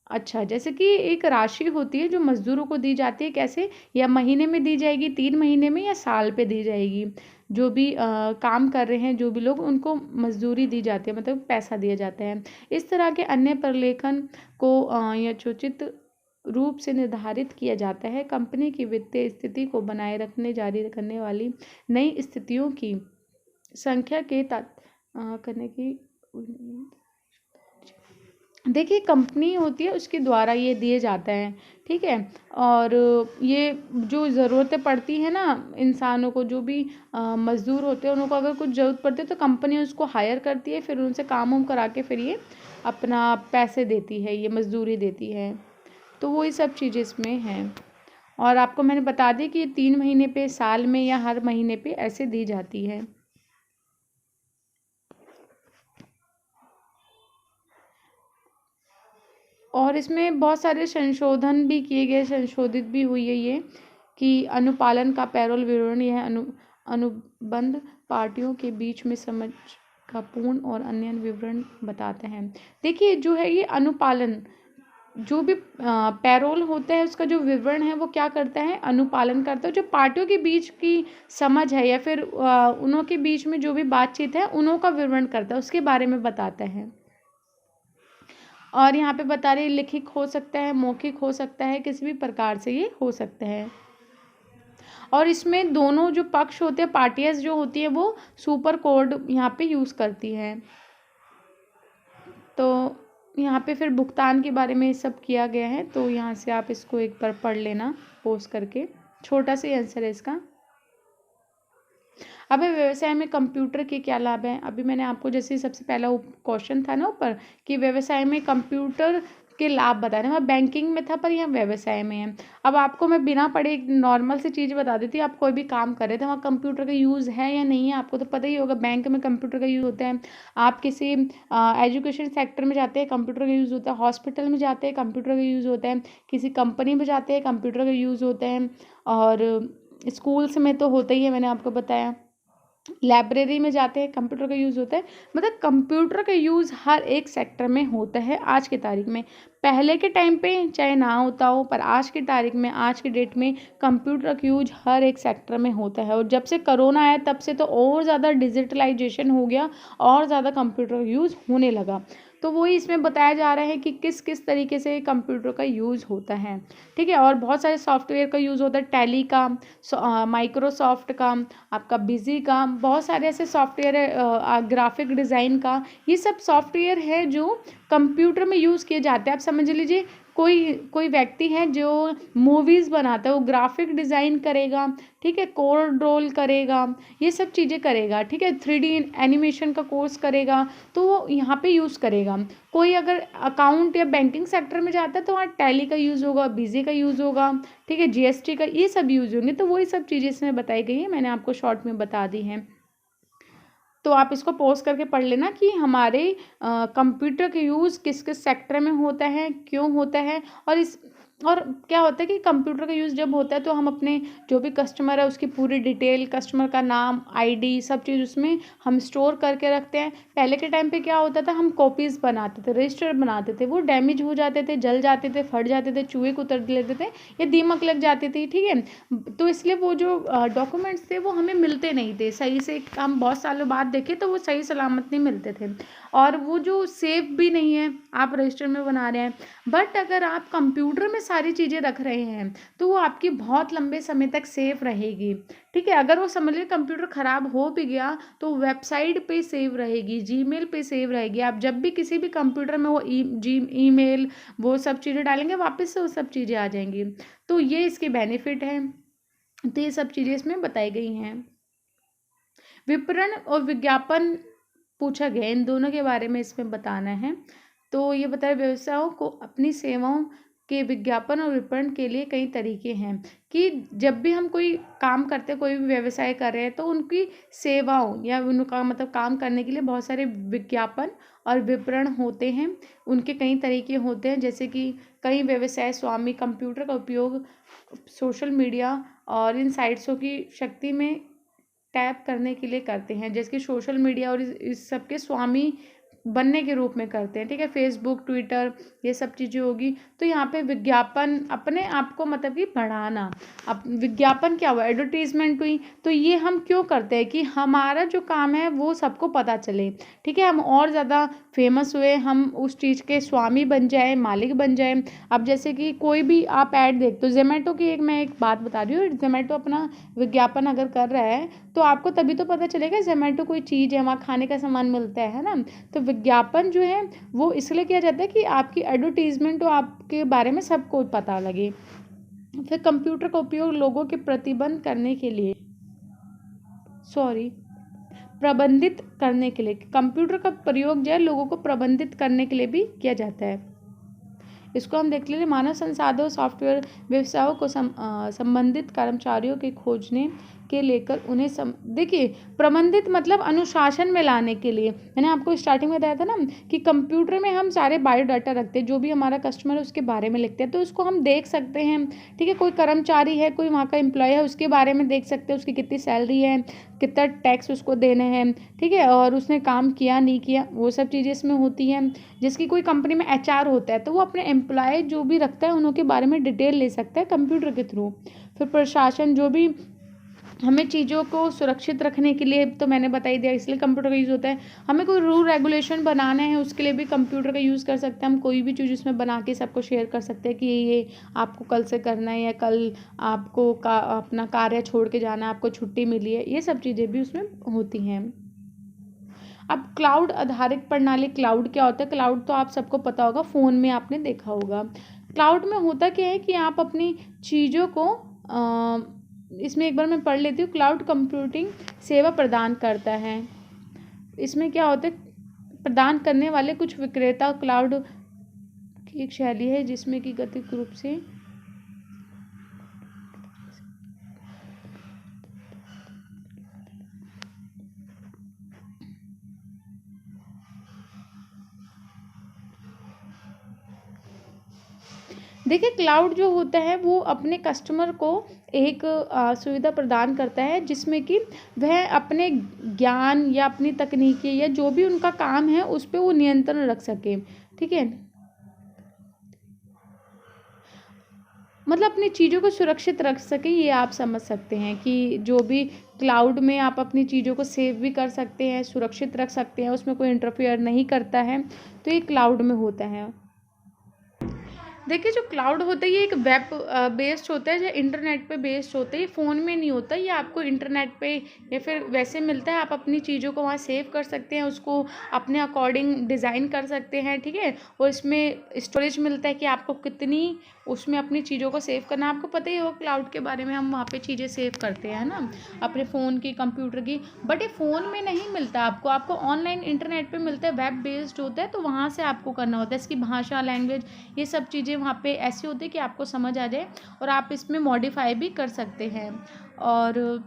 अच्छा, जैसे कि एक राशि होती है जो मज़दूरों को दी जाती है, कैसे, या महीने में दी जाएगी, 3 महीने में, या साल पे दी जाएगी। जो भी काम कर रहे हैं जो भी लोग, उनको मज़दूरी दी जाती है, मतलब पैसा दिया जाता है। इस तरह के अन्य प्रलेखन को यथोचित रूप से निर्धारित किया जाता है। कंपनी की वित्तीय स्थिति को बनाए रखने जारी करने वाली नई स्थितियों की संख्या के करने की, देखिए कंपनी होती है उसके द्वारा ये दिए जाता है, ठीक है। और ये जो ज़रूरतें पड़ती हैं ना इंसानों को, जो भी मज़दूर होते हैं, उनको अगर कुछ ज़रूरत पड़ती है तो कंपनी उसको हायर करती है, फिर उनसे काम वाम करा के फिर ये अपना पैसे देती है, ये मज़दूरी देती है। तो वही सब चीज़ें इसमें हैं। और आपको मैंने बता दी कि 3 महीने पे, साल में, या हर महीने पे ऐसे दी जाती है। और इसमें बहुत सारे संशोधन भी किए गए, संशोधित भी हुई है ये, कि अनुपालन का पेरोल विवरण, यह अनुबंध पार्टियों के बीच में समझ का पूर्ण और अन्य विवरण बताते हैं। देखिए जो है ये अनुपालन, जो भी पैरोल होता है उसका जो विवरण है वो क्या करता है, अनुपालन करता है। जो पार्टियों के बीच की समझ है, या फिर उनों के बीच में जो भी बातचीत है, उनों का विवरण करता है, उसके बारे में बताता है। और यहाँ पे बता रही लिखित हो सकता है, मौखिक हो सकता है, किसी भी प्रकार से ये हो सकता है। और इसमें दोनों जो पक्ष होते हैं, पार्टियां जो होती है, वो सुपर कोड यहाँ पे यूज़ करती हैं। तो यहाँ पे फिर भुगतान के बारे में सब किया गया है, तो यहाँ से आप इसको एक बार पढ़ लेना पोस्ट करके, छोटा सा आंसर है इसका। अब व्यवसाय में कंप्यूटर के क्या लाभ हैं। अभी मैंने आपको जैसे सबसे पहला क्वेश्चन था ना ऊपर कि व्यवसाय में कंप्यूटर के लाभ बताए, वहाँ बैंकिंग में था पर यहाँ व्यवसाय में है। अब आपको मैं बिना पढ़े एक नॉर्मल सी चीज़ बता देती हूँ, आप कोई भी काम कर रहे थे वहाँ कंप्यूटर का यूज़ है या नहीं है, आपको तो पता ही होगा। बैंक में कंप्यूटर का यूज़ होता है, आप किसी एजुकेशन सेक्टर में जाते हैं कंप्यूटर का यूज़ होता है, हॉस्पिटल में जाते हैं कंप्यूटर का यूज़ होता है, किसी कंपनी में जाते हैं कंप्यूटर का यूज़ होता है, और स्कूल्स में तो होता ही है, मैंने आपको बताया। लाइब्रेरी में जाते हैं कंप्यूटर का यूज़ होता है। मतलब कंप्यूटर का यूज़ हर एक सेक्टर में होता है आज की तारीख में। पहले के टाइम पे चाहे ना होता हो, पर आज की तारीख में, आज की डेट में कंप्यूटर का यूज हर एक सेक्टर में होता है। और जब से कोरोना आया तब से तो और ज़्यादा डिजिटलाइजेशन हो गया, और ज़्यादा कंप्यूटर का यूज़ होने लगा। तो वही इसमें बताया जा रहा है कि किस किस तरीके से कंप्यूटर का यूज़ होता है, ठीक है। और बहुत सारे सॉफ्टवेयर का यूज़ होता है, टैली का, माइक्रोसॉफ्ट का, आपका बिजी का, बहुत सारे ऐसे सॉफ्टवेयर है, ग्राफिक डिज़ाइन का। ये सब सॉफ्टवेयर है जो कंप्यूटर में यूज़ किए जाते हैं। आप समझ लीजिए कोई कोई व्यक्ति है जो मूवीज़ बनाता है, वो ग्राफिक डिज़ाइन करेगा, ठीक है, कोड रोल करेगा, ये सब चीज़ें करेगा, ठीक है, 3D एनिमेशन का कोर्स करेगा, तो वो यहाँ पे यूज़ करेगा। कोई अगर अकाउंट या बैंकिंग सेक्टर में जाता है तो वहाँ टैली का यूज़ होगा, बिजी का यूज़ होगा, ठीक है, GST का, ये सब यूज़ होंगे। तो वही सब चीज़ें इसमें बताई गई है, मैंने आपको शॉर्ट में बता दी हैं। तो आप इसको पॉज करके पढ़ लेना कि हमारे कंप्यूटर का यूज़ किस किस सेक्टर में होता है, क्यों होता है, और क्या होता है कि कंप्यूटर का यूज़ जब होता है तो हम अपने जो भी कस्टमर है उसकी पूरी डिटेल, कस्टमर का नाम, ID, सब चीज़ उसमें हम स्टोर करके रखते हैं। पहले के टाइम पे क्या होता था, हम कॉपीज़ बनाते थे, रजिस्टर बनाते थे, वो डैमेज हो जाते थे, जल जाते थे, फट जाते थे, चूहे कुतर लेते थे, या दीमक लग जाती थी, ठीक है। तो इसलिए वो जो डॉक्यूमेंट्स थे वो हमें मिलते नहीं थे सही से। हम बहुत सालों बाद देखें तो वो सही सलामत नहीं मिलते थे, और वो जो सेफ भी नहीं है, आप रजिस्टर में बना रहे हैं। बट अगर आप कंप्यूटर में सारी चीज़ें रख रहे हैं तो वो आपकी बहुत लंबे समय तक सेफ रहेगी, ठीक है। अगर वो समझ लीजिए कंप्यूटर ख़राब हो भी गया तो वेबसाइट पे सेव रहेगी, जीमेल पे सेव रहेगी। आप जब भी किसी भी कंप्यूटर में वो ईमेल, वो सब चीज़ें डालेंगे, वापस से वो सब चीज़ें आ जाएंगी। तो ये इसके बेनिफिट हैं। तो ये सब चीज़ें इसमें बताई गई हैं। विपणन और विज्ञापन पूछा गया, इन दोनों के बारे में इसमें बताना है। तो ये बताया व्यवसायों को अपनी सेवाओं के विज्ञापन और विपणन के लिए कई तरीके हैं, कि जब भी हम कोई काम करते हैं, कोई भी व्यवसाय कर रहे हैं, तो उनकी सेवाओं या उनका मतलब काम करने के लिए बहुत सारे विज्ञापन और विपणन होते हैं। उनके कई तरीके होते हैं, जैसे कि कई व्यवसाय स्वामी कंप्यूटर का उपयोग सोशल मीडिया और इन साइट्सों की शक्ति में टैप करने के लिए करते हैं, जैसे कि सोशल मीडिया और इस सब के स्वामी बनने के रूप में करते हैं, ठीक है, फेसबुक, ट्विटर, ये सब चीज़ें होगी। तो यहाँ पे विज्ञापन अपने आप को मतलब कि बढ़ाना। अब विज्ञापन क्या हुआ, एडवर्टीजमेंट हुई, तो ये हम क्यों करते हैं कि हमारा जो काम है वो सबको पता चले, ठीक है, हम और ज़्यादा फेमस हुए, हम उस चीज़ के स्वामी बन जाए, मालिक बन जाए। अब जैसे कि कोई भी आप ऐड देखते हो, जोमेटो की मैं एक बात बता रही हूँ, जोमेटो अपना विज्ञापन अगर कर रहा है तो आपको तभी तो पता चलेगा जोमेटो कोई चीज़ है, वहाँ खाने का सामान मिलता है ना। तो विज्ञापन जो है वो इसलिए किया जाता है कि आपकी एडवर्टीजमेंट हो, आपके बारे में सबको पता लगे। फिर कंप्यूटर का उपयोग लोगों के प्रतिबंध करने के लिए प्रबंधित करने के लिए, कंप्यूटर का प्रयोग जो है लोगों को प्रबंधित करने के लिए भी किया जाता है। इसको हम देख लेंगे, मानव संसाधन सॉफ्टवेयर व्यवसायों को संबंधित कर्मचारियों के खोजने के लेकर उन्हें देखिए, प्रबंधित मतलब अनुशासन में लाने के लिए। मैंने आपको स्टार्टिंग में बताया था ना कि कंप्यूटर में हम सारे बायोडाटा रखते हैं, जो भी हमारा कस्टमर है उसके बारे में लिखते हैं, तो उसको हम देख सकते हैं, ठीक है। कोई कर्मचारी है, कोई वहाँ का एम्प्लॉय है, उसके बारे में देख सकते हैं, उसकी कितनी सैलरी है, कितना टैक्स उसको देने हैं, ठीक है, और उसने काम किया नहीं किया, वो सब चीज़ें इसमें होती हैं। जिसकी कोई कंपनी में HR होता है तो वो अपने एम्प्लॉय जो भी रखता है उनके बारे में डिटेल ले सकता है कंप्यूटर के थ्रू। फिर प्रशासन, जो भी हमें चीज़ों को सुरक्षित रखने के लिए, तो मैंने बता ही दिया, इसलिए कंप्यूटर का यूज़ होता है। हमें कोई रूल रेगुलेशन बनाना है उसके लिए भी कंप्यूटर का यूज़ कर सकते हैं। हम कोई भी चीज़ उसमें बना के सबको शेयर कर सकते हैं कि ये आपको कल से करना है, या कल आपको अपना कार्य छोड़ के जाना है, आपको छुट्टी मिली है, ये सब चीज़ें भी उसमें होती हैं। अब क्लाउड आधारित प्रणाली, क्लाउड क्या होता है? क्लाउड तो आप सबको पता होगा, फ़ोन में आपने देखा होगा। क्लाउड में होता क्या है कि आप अपनी चीज़ों को इसमें एक बार मैं पढ़ लेती हूँ। क्लाउड कंप्यूटिंग सेवा प्रदान करता है। इसमें क्या होता है? प्रदान करने वाले कुछ विक्रेता क्लाउड की एक शैली है जिसमें कि गतिक रूप से देखिए, क्लाउड जो होता है वो अपने कस्टमर को एक सुविधा प्रदान करता है जिसमें कि वह अपने ज्ञान या अपनी तकनीकी या जो भी उनका काम है उस पे वो नियंत्रण रख सके। ठीक है, मतलब अपनी चीज़ों को सुरक्षित रख सके, ये आप समझ सकते हैं कि जो भी क्लाउड में आप अपनी चीज़ों को सेव भी कर सकते हैं, सुरक्षित रख सकते हैं, उसमें कोई इंटरफेयर नहीं करता है, तो ये क्लाउड में होता है। देखिए, जो क्लाउड होता है ये एक वेब बेस्ड होता है, जो इंटरनेट पे बेस्ड होता है, ये फ़ोन में नहीं होता, ये आपको इंटरनेट पे या फिर वैसे मिलता है। आप अपनी चीज़ों को वहाँ सेव कर सकते हैं, उसको अपने अकॉर्डिंग डिज़ाइन कर सकते हैं। ठीक है, और इसमें स्टोरेज मिलता है कि आपको कितनी उसमें अपनी चीज़ों को सेव करना। आपको पता ही होगा क्लाउड के बारे में, हम वहाँ पे चीज़ें सेव करते हैं ना, अपने फ़ोन की, कंप्यूटर की। बट ये फ़ोन में नहीं मिलता आपको, आपको ऑनलाइन इंटरनेट पे मिलता है, वेब बेस्ड होता है, तो वहाँ से आपको करना होता है। इसकी भाषा, लैंग्वेज, ये सब चीज़ें वहाँ पे ऐसी होती है कि आपको समझ आ जाए और आप इसमें मॉडिफाई भी कर सकते हैं। और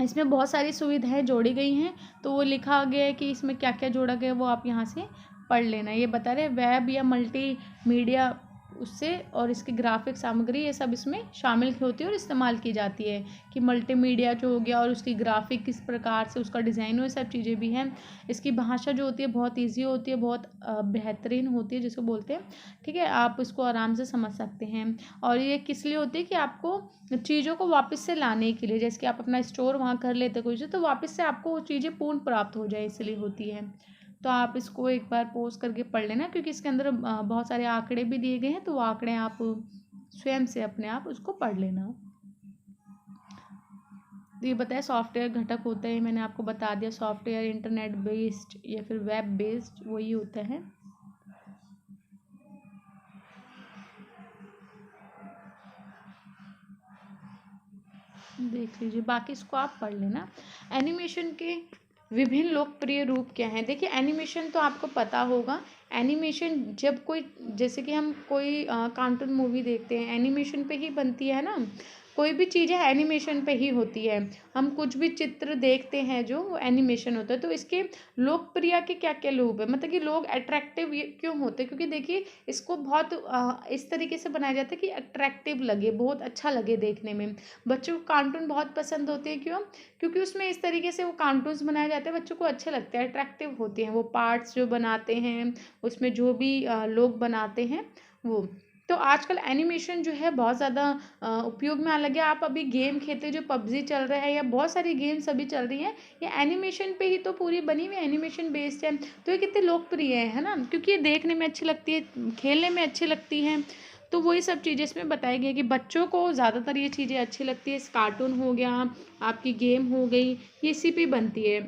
इसमें बहुत सारी सुविधाएं जोड़ी गई हैं, तो वो लिखा गया है कि इसमें क्या क्या जोड़ा गया है, वो आप यहाँ से पढ़ लेना। ये बता रहे वेब या मल्टी मीडिया उससे, और इसकी ग्राफिक सामग्री ये सब इसमें शामिल होती है और इस्तेमाल की जाती है कि मल्टीमीडिया जो हो गया और उसकी ग्राफिक किस प्रकार से उसका डिज़ाइन हो, ये सब चीज़ें भी हैं। इसकी भाषा जो होती है बहुत ईजी होती है, बहुत बेहतरीन होती है जिसको बोलते हैं। ठीक है, आप इसको आराम से समझ सकते हैं। और ये किस लिए होती है कि आपको चीज़ों को वापस से लाने के लिए, जैसे कि आप अपना स्टोर वहाँ कर लेते कोई चीज़, तो वापस से आपको वो चीज़ें पूर्ण प्राप्त हो जाए, इसलिए होती है। तो आप इसको एक बार पॉज करके पढ़ लेना, क्योंकि इसके अंदर बहुत सारे आंकड़े भी दिए गए हैं, तो वो आंकड़े आप स्वयं से अपने आप उसको पढ़ लेना। तो ये बताया सॉफ्टवेयर घटक होता है, मैंने आपको बता दिया। सॉफ्टवेयर इंटरनेट बेस्ड या फिर वेब बेस्ड वही होता है। देख लीजिए, बाकी इसको आप पढ़ लेना। एनिमेशन के विभिन्न लोकप्रिय रूप क्या हैं? देखिए, एनिमेशन तो आपको पता होगा। एनिमेशन जब कोई, जैसे कि हम कोई कार्टून मूवी देखते हैं, एनिमेशन पे ही बनती है ना, कोई भी चीज़ है एनिमेशन पे ही होती है। हम कुछ भी चित्र देखते हैं जो, वो एनिमेशन होता है। तो इसके लोकप्रिय के क्या क्या लोग हैं, मतलब कि लोग अट्रैक्टिव क्यों होते हैं? क्योंकि देखिए, इसको बहुत इस तरीके से बनाया जाता है कि अट्रैक्टिव लगे, बहुत अच्छा लगे देखने में। बच्चों को कार्टून बहुत पसंद होते हैं, क्यों? क्योंकि उसमें इस तरीके से वो कार्टून्स बनाए जाते हैं, बच्चों को अच्छे लगते हैं, अट्रैक्टिव होते हैं वो पार्ट्स जो बनाते हैं, उसमें जो भी लोग बनाते हैं वो। तो आजकल एनिमेशन जो है बहुत ज़्यादा उपयोग में आने लगे। आप अभी गेम खेलते हैं, जो पबजी चल रहा है या बहुत सारी गेम्स अभी चल रही हैं, ये एनिमेशन पे ही तो पूरी बनी हुई, एनिमेशन बेस्ड है। तो ये कितने लोकप्रिय है ना, क्योंकि ये देखने में अच्छी लगती है, खेलने में अच्छी लगती हैं। तो वही सब चीज़ें इसमें बताई गई है कि बच्चों को ज़्यादातर ये चीज़ें अच्छी लगती है। कार्टून हो गया, आपकी गेम हो गई, ये इसी पे बनती है।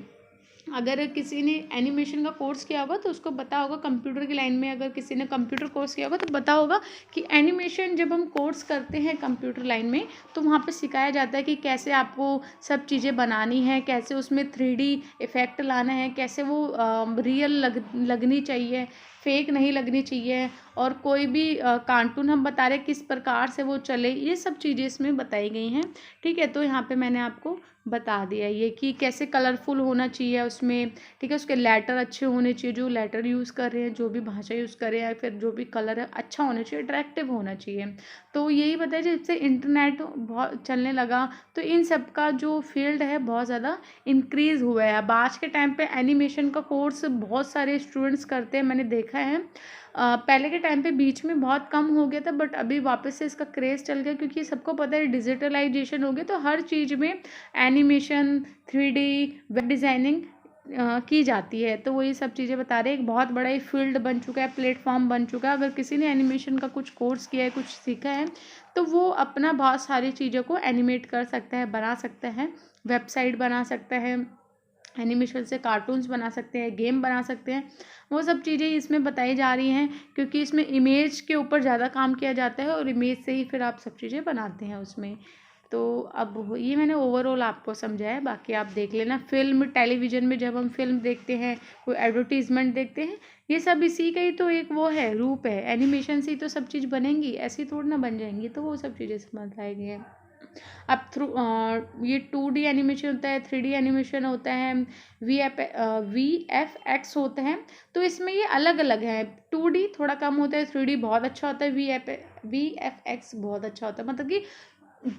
अगर किसी ने एनिमेशन का कोर्स किया होगा तो उसको पता होगा, कंप्यूटर की लाइन में अगर किसी ने कंप्यूटर कोर्स किया होगा तो पता होगा कि एनिमेशन जब हम कोर्स करते हैं कंप्यूटर लाइन में, तो वहाँ पे सिखाया जाता है कि कैसे आपको सब चीज़ें बनानी है, कैसे उसमें 3D इफ़ेक्ट लाना है, कैसे वो रियल लगनी चाहिए, फेक नहीं लगनी चाहिए, और कोई भी कार्टून हम बता रहे किस प्रकार से वो चले, ये सब चीज़ें इसमें बताई गई हैं। ठीक है, तो यहाँ पे मैंने आपको बता दिया ये कि कैसे कलरफुल होना चाहिए उसमें। ठीक है, उसके लेटर अच्छे होने चाहिए, जो लेटर यूज़ कर रहे हैं, जो भी भाषा यूज़ कर रहे हैं, या फिर जो भी कलर है अच्छा होना चाहिए, अट्रैक्टिव होना चाहिए। तो यही बताया, जब से इंटरनेट बहुत चलने लगा तो इन सब का जो फील्ड है बहुत ज़्यादा इंक्रीज़ हुआ है। अब आज के टाइम पे एनिमेशन का कोर्स बहुत सारे स्टूडेंट्स करते हैं, मैंने देखा है। पहले के टाइम पे बीच में बहुत कम हो गया था, बट अभी वापस से इसका क्रेज़ चल गया, क्योंकि सबको पता है डिजिटलाइजेशन हो गया, तो हर चीज़ में एनिमेशन, 3D, वेब डिज़ाइनिंग की जाती है। तो वही सब चीज़ें बता रहे हैं, एक बहुत बड़ा ही फील्ड बन चुका है, प्लेटफॉर्म बन चुका है। अगर किसी ने एनिमेशन का कुछ कोर्स किया है, कुछ सीखा है, तो वो अपना बहुत सारी चीज़ों को एनिमेट कर सकता है, बना सकता है, वेबसाइट बना सकता है, एनिमेशन से कार्टून्स बना सकते हैं, गेम बना सकते हैं, वो सब चीज़ें इसमें बताई जा रही हैं, क्योंकि इसमें इमेज के ऊपर ज़्यादा काम किया जाता है और इमेज से ही फिर आप सब चीज़ें बनाते हैं उसमें। तो अब ये मैंने ओवरऑल आपको समझाया है, बाकी आप देख लेना। फिल्म, टेलीविज़न में जब हम फिल्म देखते हैं, कोई एडवर्टीज़मेंट देखते हैं, ये सब इसी का ही तो एक वो है, रूप है। एनिमेशन से ही तो सब चीज़ बनेंगी, ऐसी थोड़ी ना बन जाएंगी। तो वो सब चीज़ें समझाई गई हैं। अब ये 2D एनिमेशन होता है, 3D एनिमेशन होता है, VFX होता है। तो इसमें ये अलग अलग है। 2D थोड़ा कम होता है, 3D बहुत अच्छा होता है, VFX बहुत अच्छा होता है। मतलब कि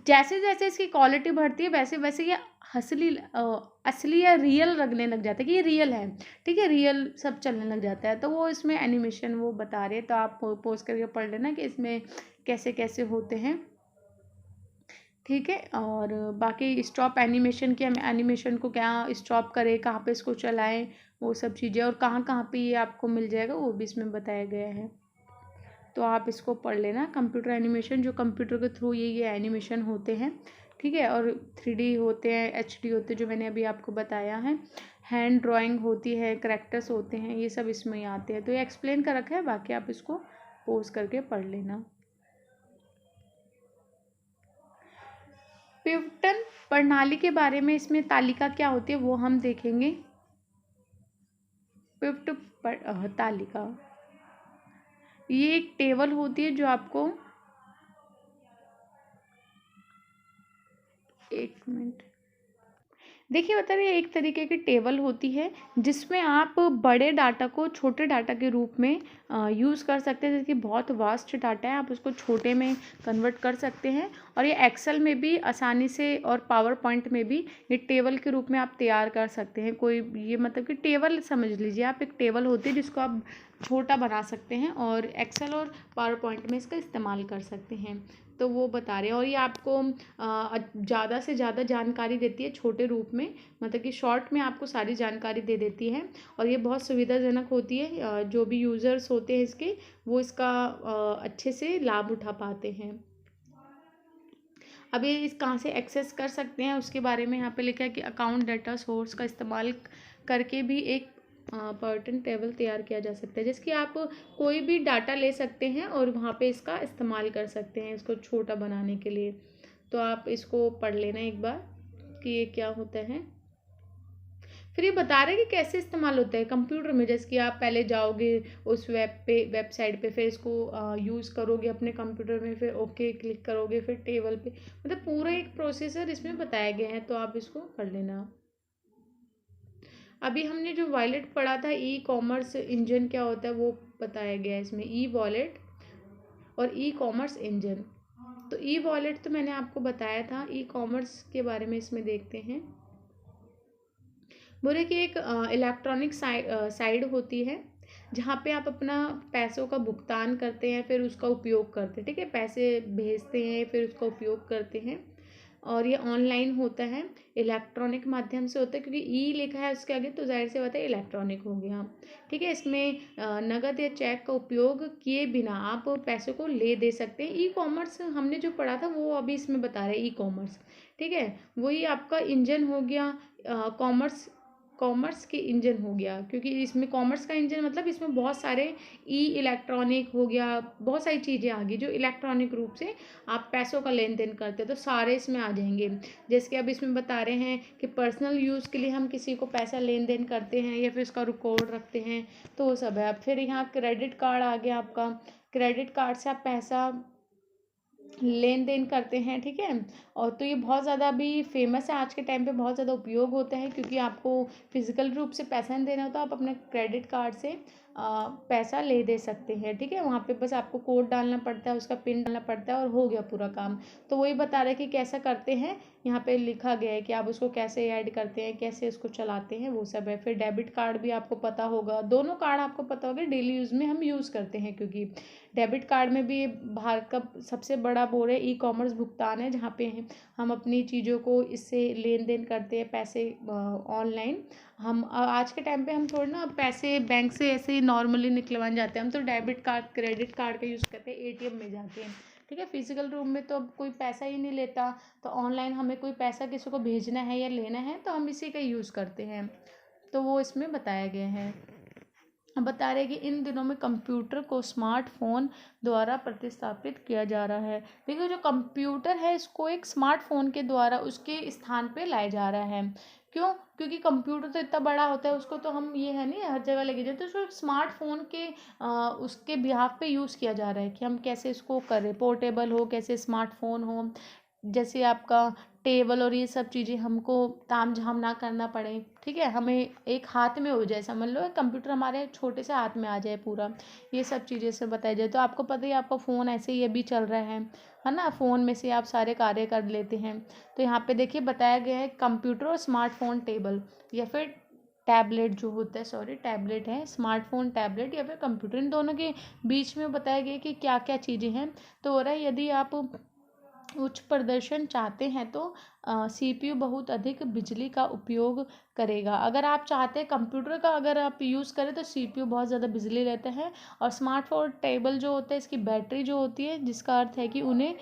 जैसे जैसे इसकी क्वालिटी बढ़ती है वैसे वैसे ये असली या रियल लगने लग जाता है कि ये रियल है। ठीक है, रियल सब चलने लग जाता है। तो वो इसमें एनिमेशन वो बता रहे हैं, तो आप पोज करके पढ़ लेना कि इसमें कैसे कैसे होते हैं। ठीक है, और बाकी स्टॉप एनिमेशन की, हम एनिमेशन को क्या स्टॉप करें, कहाँ पे इसको चलाएं, वो सब चीज़ें, और कहाँ कहाँ पे ये आपको मिल जाएगा वो भी इसमें बताया गया है। तो आप इसको पढ़ लेना। कंप्यूटर एनिमेशन, जो कंप्यूटर के थ्रू ये एनिमेशन होते हैं। ठीक है, और 3D होते हैं, HD होते हैं, जो मैंने अभी आपको बताया है। हैंड ड्राइंग होती है, करैक्टर्स होते हैं, ये सब इसमें ही आते हैं। तो ये एक्सप्लेन कर रखा है, बाकी आप इसको पोज करके पढ़ लेना। पिवटन प्रणाली के बारे में इसमें तालिका क्या होती है वो हम देखेंगे। तालिका ये एक टेबल होती है जो आपको, एक मिनट देखिए, बता रही है, एक तरीके की टेबल होती है जिसमें आप बड़े डाटा को छोटे डाटा के रूप में यूज़ कर सकते हैं। जैसे कि बहुत वास्ट डाटा है, आप उसको छोटे में कन्वर्ट कर सकते हैं, और ये एक्सेल में भी आसानी से और पावर पॉइंट में भी ये टेबल के रूप में आप तैयार कर सकते हैं। कोई ये मतलब कि टेबल समझ लीजिए आप, एक टेबल होती है जिसको आप छोटा बना सकते हैं और एक्सेल और पावर पॉइंट में इसका इस्तेमाल कर सकते हैं। तो वो बता रहे हैं, और ये आपको ज़्यादा से ज़्यादा जानकारी देती है छोटे रूप में, मतलब कि शॉर्ट में आपको सारी जानकारी दे देती है, और ये बहुत सुविधाजनक होती है। जो भी यूज़र्स होते हैं इसके, वो इसका अच्छे से लाभ उठा पाते हैं। अब ये इस कहाँ से एक्सेस कर सकते हैं उसके बारे में यहाँ पे लिखा है कि अकाउंट डाटा सोर्स का इस्तेमाल करके भी एक पर्टन टेबल तैयार किया जा सकता है, जिसकी आप कोई भी डाटा ले सकते हैं और वहाँ पे इसका इस्तेमाल कर सकते हैं इसको छोटा बनाने के लिए। तो आप इसको पढ़ लेना एक बार कि ये क्या होता है। फिर ये बता रहे हैं कि कैसे इस्तेमाल होता है कंप्यूटर में। जैसे कि आप पहले जाओगे उस वेबसाइट पे, फिर इसको यूज़ करोगे अपने कंप्यूटर में, फिर ओके क्लिक करोगे, फिर टेबल पे, मतलब पूरा एक प्रोसेसर इसमें बताया गया है। तो आप इसको पढ़ लेना। अभी हमने जो वॉलेट पढ़ा था, ई कॉमर्स इंजन क्या होता है वो बताया गया है इसमें। ई वॉलेट और ई कॉमर्स इंजन। तो ई वॉलेट तो मैंने आपको बताया था, ई कॉमर्स के बारे में इसमें देखते हैं। बोले कि एक इलेक्ट्रॉनिक साइड होती है जहाँ पे आप अपना पैसों का भुगतान करते हैं, फिर उसका उपयोग करते हैं। ठीक है, पैसे भेजते हैं, फिर उसका उपयोग करते हैं, और ये ऑनलाइन होता है, इलेक्ट्रॉनिक माध्यम से होता है, क्योंकि ई लिखा है उसके आगे तो जाहिर सी बात है इलेक्ट्रॉनिक हो गया। ठीक है, इसमें नगद या चेक का उपयोग किए बिना आप पैसों को ले दे सकते हैं। ई कॉमर्स हमने जो पढ़ा था वो अभी इसमें बता रहे हैं, ई कॉमर्स। ठीक है, वही आपका इंजन हो गया, कॉमर्स कॉमर्स के इंजन हो गया, क्योंकि इसमें कॉमर्स का इंजन मतलब इसमें बहुत सारे ई इलेक्ट्रॉनिक हो गया, बहुत सारी चीज़ें आ गई जो इलेक्ट्रॉनिक रूप से आप पैसों का लेन देन करते हैं, तो सारे इसमें आ जाएंगे। जैसे कि अब इसमें बता रहे हैं कि पर्सनल यूज़ के लिए हम किसी को पैसा लेन देन करते हैं या फिर उसका रिकॉर्ड रखते हैं, तो वो सब है। अब फिर यहाँ क्रेडिट कार्ड आ गया आपका, क्रेडिट कार्ड से आप पैसा लेन देन करते हैं। ठीक है, और तो ये बहुत ज़्यादा अभी फेमस है, आज के टाइम पे बहुत ज़्यादा उपयोग होता है, क्योंकि आपको फिजिकल रूप से पैसा नहीं देना होता, आप अपने क्रेडिट कार्ड से पैसा ले दे सकते हैं। ठीक है, वहाँ पे बस आपको कोड डालना पड़ता है, उसका पिन डालना पड़ता है और हो गया पूरा काम। तो वही बता रहे हैं कि कैसा करते हैं, यहाँ पे लिखा गया है कि आप उसको कैसे ऐड करते हैं, कैसे उसको चलाते हैं, वो सब है। फिर डेबिट कार्ड भी आपको पता होगा, दोनों कार्ड आपको पता होगा, डेली यूज़ में हम यूज़ करते हैं, क्योंकि डेबिट कार्ड में भी भारत का सबसे बड़ा बोर्ड है, ई कॉमर्स भुगतान है, जहाँ पे हम अपनी चीज़ों को इससे लेन देन करते हैं, पैसे ऑनलाइन। हम आज के टाइम पे हम थोड़ा ना पैसे बैंक से ऐसे ही नॉर्मली निकलवाने जाते हैं, हम तो डेबिट कार्ड क्रेडिट कार्ड का यूज़ करते हैं, ATM में जाते हैं। ठीक है। फिजिकल रूम में तो अब कोई पैसा ही नहीं लेता, तो ऑनलाइन हमें कोई पैसा किसी को भेजना है या लेना है तो हम इसी का यूज़ करते हैं। तो वो इसमें बताया गया है। अब बता रहे हैं कि इन दिनों में कंप्यूटर को स्मार्टफोन द्वारा प्रतिस्थापित किया जा रहा है। देखिए जो कंप्यूटर है इसको एक स्मार्टफोन के द्वारा उसके स्थान पे लाया जा रहा है। क्यों? क्योंकि कंप्यूटर तो इतना बड़ा होता है, उसको तो हम ये है नहीं हर जगह लेके जाते, तो उसको स्मार्टफोन के उसके बिहाफ पे यूज़ किया जा रहा है कि हम कैसे इसको करें, पोर्टेबल हो, कैसे स्मार्टफोन हो, जैसे आपका टेबल और ये सब चीज़ें हमको ताम झाम ना करना पड़े, ठीक है, हमें एक हाथ में हो जाए, समझ लो कंप्यूटर हमारे छोटे से हाथ में आ जाए पूरा, ये सब चीज़ें से बताई जाए। तो आपको पता ही, आपका फ़ोन ऐसे ही अभी चल रहा है ना, फ़ोन में से आप सारे कार्य कर लेते हैं। तो यहाँ पे देखिए बताया गया है कंप्यूटर और स्मार्टफोन टेबल या फिर टैबलेट जो होता है, सॉरी टैबलेट है, स्मार्टफोन टैबलेट या फिर कंप्यूटर, इन दोनों के बीच में बताया गया कि क्या क्या चीज़ें हैं। तो हो रहा है यदि आप उच्च प्रदर्शन चाहते हैं तो सीपीयू बहुत अधिक बिजली का उपयोग करेगा। अगर आप चाहते हैं कंप्यूटर का अगर आप यूज़ करें तो सीपीयू बहुत ज़्यादा बिजली लेता है, और स्मार्टफोन टेबल जो होता है इसकी बैटरी जो होती है, जिसका अर्थ है कि उन्हें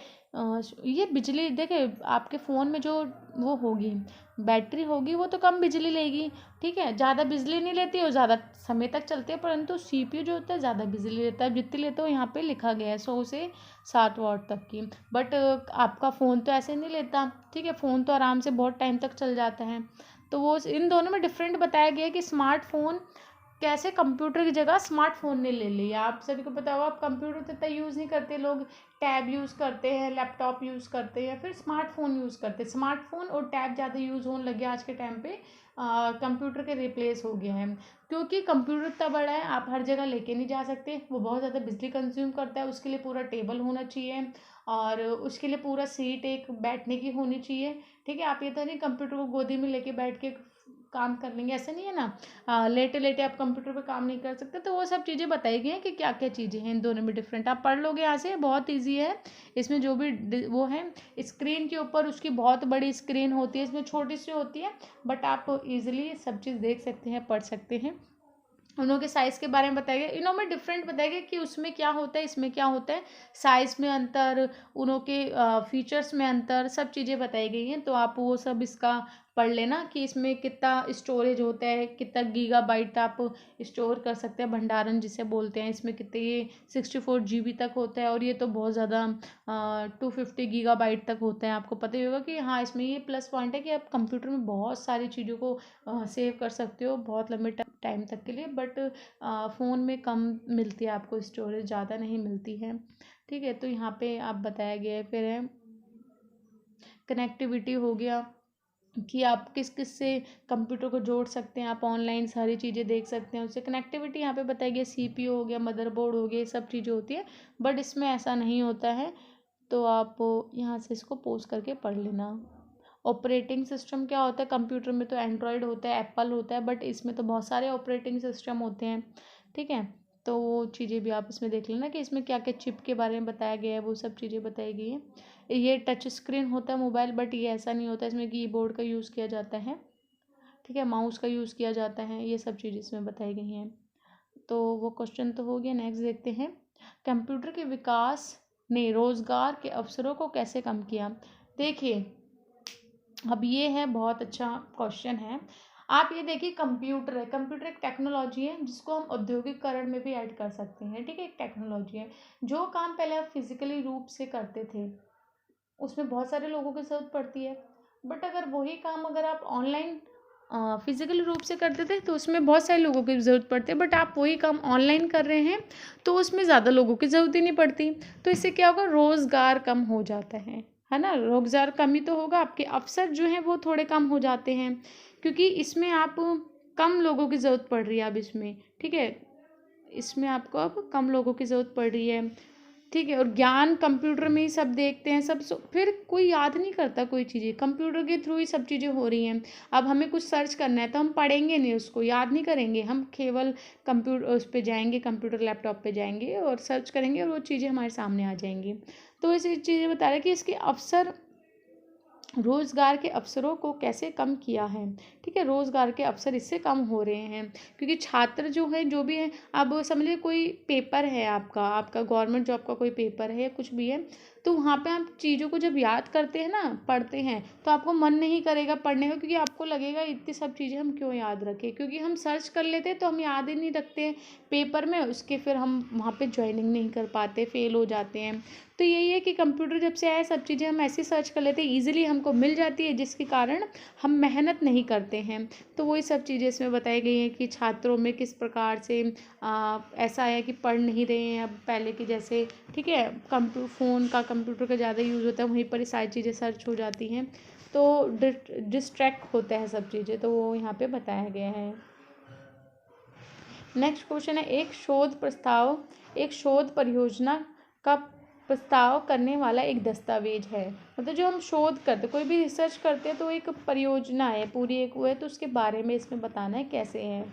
ये बिजली, देखिए आपके फ़ोन में जो वो होगी बैटरी होगी वो तो कम बिजली लेगी, ठीक है, ज़्यादा बिजली नहीं लेती और ज़्यादा समय तक चलती है, परंतु सीपीयू जो होता है ज़्यादा बिजली लेता है, जितनी लेता है यहाँ पे लिखा गया है 100 से 7 वाट तक की। बट आपका फ़ोन तो ऐसे नहीं लेता, ठीक है, फ़ोन तो आराम से बहुत टाइम तक चल जाता है। तो वो इन दोनों में डिफरेंट बताया गया है कि स्मार्टफोन कैसे कंप्यूटर की जगह स्मार्टफोन ने ले लिया। आप सभी को पता होगा, आप कंप्यूटर तो इतना यूज़ नहीं करते, लोग टैब यूज़ करते हैं, लैपटॉप यूज़ करते हैं, फिर स्मार्टफोन यूज़ करते हैं। स्मार्टफोन और टैब ज़्यादा यूज़ होने लगे आज के टाइम पे, कंप्यूटर के रिप्लेस हो गए हैं, क्योंकि कंप्यूटर इतना बड़ा है आप हर जगह लेके नहीं जा सकते, वो बहुत ज़्यादा बिजली कंज्यूम करता है, उसके लिए पूरा टेबल होना चाहिए और उसके लिए पूरा सीट एक बैठने की होनी चाहिए, ठीक है। आप ये तो नहीं कंप्यूटर को गोदी में लेके बैठ के काम कर लेंगे, ऐसा नहीं है ना, लेटे लेटे आप कंप्यूटर पे काम नहीं कर सकते। तो वो सब चीज़ें बताई गई हैं कि क्या क्या चीज़ें हैं इन दोनों में डिफरेंट, आप पढ़ लोगे यहाँ से, बहुत ईजी है। इसमें जो भी वो है स्क्रीन के ऊपर उसकी बहुत बड़ी स्क्रीन होती है, इसमें छोटी सी होती है, बट आप इजीली सब चीज़ देख सकते हैं, पढ़ सकते हैं। उनों के साइज़ के बारे में बताया गया, इनों में डिफरेंट बताया गया कि उसमें क्या होता है, इसमें क्या होता है, साइज़ में अंतर, उनों के फीचर्स में अंतर, सब चीज़ें बताई गई हैं। तो आप वो सब इसका पढ़ लेना कि इसमें कितना स्टोरेज होता है, कितना गीगाबाइट आप स्टोर कर सकते हैं, भंडारण जिसे बोलते हैं, इसमें कितने, ये 64 GB तक होता है, और ये तो बहुत ज़्यादा 250 गीगाबाइट तक होता है। आपको पता ही होगा कि हाँ, इसमें ये प्लस पॉइंट है कि आप कंप्यूटर में बहुत सारी चीज़ों को सेव कर सकते हो बहुत लंबे टाइम तक के लिए, बट फ़ोन में कम मिलती है आपको स्टोरेज, ज़्यादा नहीं मिलती है, ठीक है। तो यहाँ पे आप बताया गया है। फिर है कनेक्टिविटी हो गया कि आप किस किस से कंप्यूटर को जोड़ सकते हैं, आप ऑनलाइन सारी चीज़ें देख सकते हैं उससे। कनेक्टिविटी यहाँ पे बताई गई, सीपीयू हो गया, मदरबोर्ड हो गया, ये सब चीज़ें होती है, बट इसमें ऐसा नहीं होता है। तो आप यहाँ से इसको पोज करके पढ़ लेना। ऑपरेटिंग सिस्टम क्या होता है, कंप्यूटर में तो एंड्रॉयड होता है, एप्पल होता है, बट इसमें तो बहुत सारे ऑपरेटिंग सिस्टम होते हैं, ठीक है। तो वो चीज़ें भी आप इसमें देख लेना कि इसमें क्या क्या चिप के बारे में बताया गया है, वो सब चीज़ें बताई गई हैं। ये टच स्क्रीन होता है मोबाइल, बट ये ऐसा नहीं होता, इसमें कीबोर्ड का यूज़ किया जाता है, ठीक है, माउस का यूज़ किया जाता है, ये सब चीज़ें इसमें बताई गई हैं। तो वो क्वेश्चन तो हो गया। नेक्स्ट देखते हैं, कंप्यूटर के विकास ने रोज़गार के अवसरों को कैसे कम किया। देखिए अब ये है बहुत अच्छा क्वेश्चन है। आप ये देखिए कंप्यूटर है, कंप्यूटर एक टेक्नोलॉजी है जिसको हम औद्योगिकरण में भी ऐड कर सकते हैं, ठीक है, एक टेक्नोलॉजी है। जो काम पहले आप फिजिकली रूप से करते थे उसमें बहुत सारे लोगों की ज़रूरत पड़ती है, बट अगर वही काम अगर आप ऑनलाइन फिजिकल रूप से करते थे तो उसमें बहुत सारे लोगों की ज़रूरत पड़ती है, बट आप वही काम ऑनलाइन कर रहे हैं तो उसमें ज़्यादा लोगों की ज़रूरत ही नहीं पड़ती। तो इससे क्या होगा, रोज़गार कम हो जाता है ना, रोज़गार कमी तो होगा, आपके अवसर जो हैं वो थोड़े कम हो जाते हैं, क्योंकि इसमें आप कम लोगों की ज़रूरत पड़ रही है अब इसमें, ठीक है, इसमें आपको अब कम लोगों की ज़रूरत पड़ रही है, ठीक है। और ज्ञान कंप्यूटर में ही सब देखते हैं, सब फिर कोई याद नहीं करता कोई चीज़ें, कंप्यूटर के थ्रू ही सब चीज़ें हो रही हैं। अब हमें कुछ सर्च करना है तो हम पढ़ेंगे नहीं, उसको याद नहीं करेंगे, हम केवल कंप्यूटर उस पर जाएंगे, कंप्यूटर लैपटॉप पे जाएंगे और सर्च करेंगे और वो चीज़ें हमारे सामने आ जाएंगी। तो ऐसी चीज़ें बता रहे हैं कि इसके अवसर, रोज़गार के अवसरों को कैसे कम किया है, ठीक है, रोज़गार के अवसर इससे कम हो रहे हैं, क्योंकि छात्र जो है, जो भी है, अब समझिए कोई पेपर है आपका गवर्नमेंट जॉब का कोई पेपर है या कुछ भी है, तो वहाँ पे आप चीज़ों को जब याद करते हैं ना, पढ़ते हैं, तो आपको मन नहीं करेगा पढ़ने का, क्योंकि आपको लगेगा इतनी सब चीज़ें हम क्यों याद रखें, क्योंकि हम सर्च कर लेते हैं तो हम याद ही नहीं रखते हैं पेपर में, उसके फिर हम वहाँ पे ज्वाइनिंग नहीं कर पाते, फेल हो जाते हैं। तो यही है कि कंप्यूटर जब से आया, सब चीज़ें हम ऐसे सर्च कर लेते हैं, ईजिली हमको मिल जाती है, जिसके कारण हम मेहनत नहीं करते हैं। तो वही सब चीज़ें इसमें बताई गई हैं कि छात्रों में किस प्रकार से ऐसा है कि पढ़ नहीं रहे हैं अब पहले की जैसे, ठीक है, फ़ोन का, कंप्यूटर का ज़्यादा यूज़ होता है, वहीं पर ही सारी चीज़ें सर्च हो जाती हैं, तो डिस्ट्रैक्ट होता है सब चीज़ें, तो वो यहाँ पे बताया गया है। नेक्स्ट क्वेश्चन है, एक शोध परियोजना का प्रस्ताव करने वाला एक दस्तावेज है। मतलब जो हम शोध करते, कोई भी रिसर्च करते हैं तो एक परियोजना है, पूरी एक वो है, तो उसके बारे में इसमें बताना है कैसे है,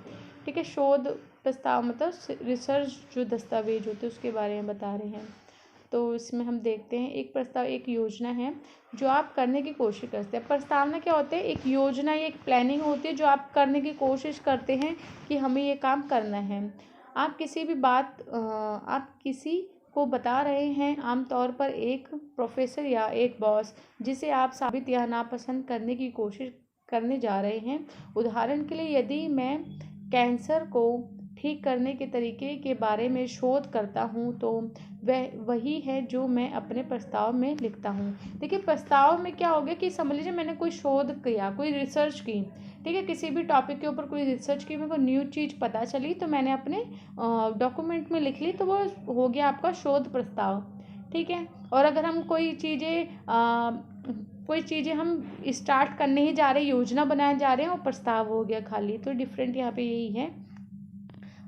ठीक है। शोध प्रस्ताव मतलब रिसर्च जो दस्तावेज होते हैं उसके बारे में बता रहे हैं। तो इसमें हम देखते हैं, एक प्रस्ताव एक योजना है जो आप करने की कोशिश करते हैं। प्रस्तावना क्या होते हैं, एक योजना या एक प्लानिंग होती है जो आप करने की कोशिश करते हैं कि हमें ये काम करना है। आप किसी को बता रहे हैं, आमतौर पर एक प्रोफेसर या एक बॉस, जिसे आप साबित या नापसंद करने की कोशिश करने जा रहे हैं। उदाहरण के लिए, यदि मैं कैंसर को ठीक करने के तरीके के बारे में शोध करता हूँ तो वह वही है जो मैं अपने प्रस्ताव में लिखता हूँ। देखिए प्रस्ताव में क्या हो गया कि समझ लीजिए मैंने कोई शोध किया, कोई रिसर्च की, ठीक है, किसी भी टॉपिक के ऊपर कोई रिसर्च की, मेरे को न्यू चीज़ पता चली तो मैंने अपने डॉक्यूमेंट में लिख ली, तो वो हो गया आपका शोध प्रस्ताव, ठीक है। और अगर हम कोई चीज़ें हम स्टार्ट करने ही जा रहे हैं, योजना बनाने जा रहे हैं, वो प्रस्ताव हो गया खाली। तो डिफरेंट यहाँ पे यही है।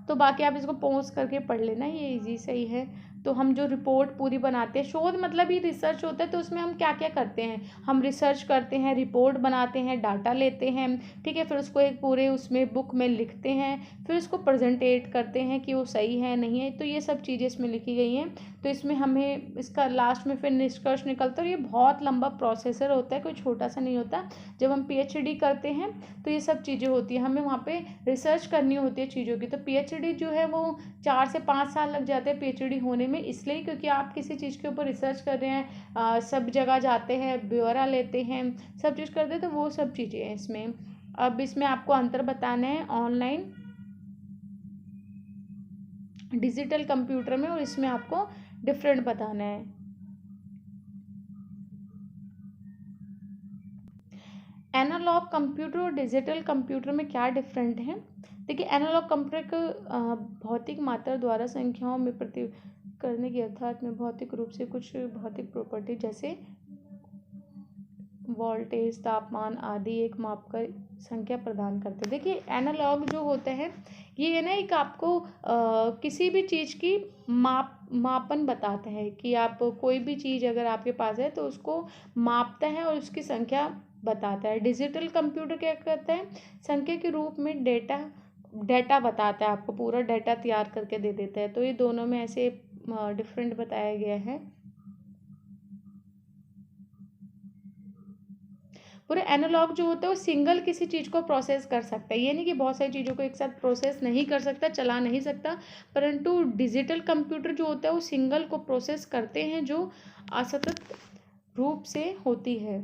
तो बाकी आप इसको पॉज करके पढ़ लेना, ये इजी सही है। तो हम जो रिपोर्ट पूरी बनाते हैं, शोध मतलब ही रिसर्च होता है, तो उसमें हम क्या क्या करते हैं, हम रिसर्च करते हैं, रिपोर्ट बनाते हैं, डाटा लेते हैं, ठीक है, फिर उसको एक पूरे उसमें बुक में लिखते हैं, फिर उसको प्रेजेंटेट करते हैं कि वो सही है नहीं है, तो ये सब चीज़ें इसमें लिखी गई हैं। तो इसमें हमें इसका लास्ट में फिर निष्कर्ष निकलता है, और ये बहुत लंबा प्रोसेसर होता है, कोई छोटा सा नहीं होता। जब हम पीएचडी करते हैं तो ये सब चीज़ें होती हैं, हमें वहाँ पे रिसर्च करनी होती है चीज़ों की। तो पीएचडी जो है वो 4 से 5 साल लग जाते हैं पीएचडी होने में, इसलिए क्योंकि आप किसी चीज़ के ऊपर रिसर्च कर रहे हैं, सब जगह जाते हैं, ब्यौरा लेते हैं, सब चीज़ करते हैं, तो वो सब चीज़ें हैं इसमें। अब इसमें आपको अंतर बताना है ऑनलाइन डिजिटल कंप्यूटर में, और इसमें आपको डिफरेंट बताना है। एनालॉग कंप्यूटर और डिजिटल कंप्यूटर में क्या डिफरेंट है। देखिए एनालॉग कंप्यूटर को भौतिक मात्रा द्वारा संख्याओं में प्रति करने की, अर्थात में भौतिक रूप से कुछ भौतिक प्रॉपर्टी जैसे वोल्टेज, तापमान आदि एक मापकर संख्या प्रदान करते हैं। देखिए एनालॉग जो होते हैं ये है ना, एक आपको किसी भी चीज़ की मापन बताता है कि आप कोई भी चीज़ अगर आपके पास है तो उसको मापता है और उसकी संख्या बताता है। डिजिटल कंप्यूटर क्या करता है, संख्या के रूप में डेटा बताता है, आपको पूरा डेटा तैयार करके दे देता है। तो ये दोनों में ऐसे डिफरेंट बताया गया है। पूरे एनालॉग जो होता है वो सिंगल किसी चीज़ को प्रोसेस कर सकता है, ये नहीं कि बहुत सारी चीज़ों को एक साथ प्रोसेस नहीं कर सकता, चला नहीं सकता। परंतु डिजिटल कंप्यूटर जो होता है वो सिंगल को प्रोसेस करते हैं, जो असतत रूप से होती है,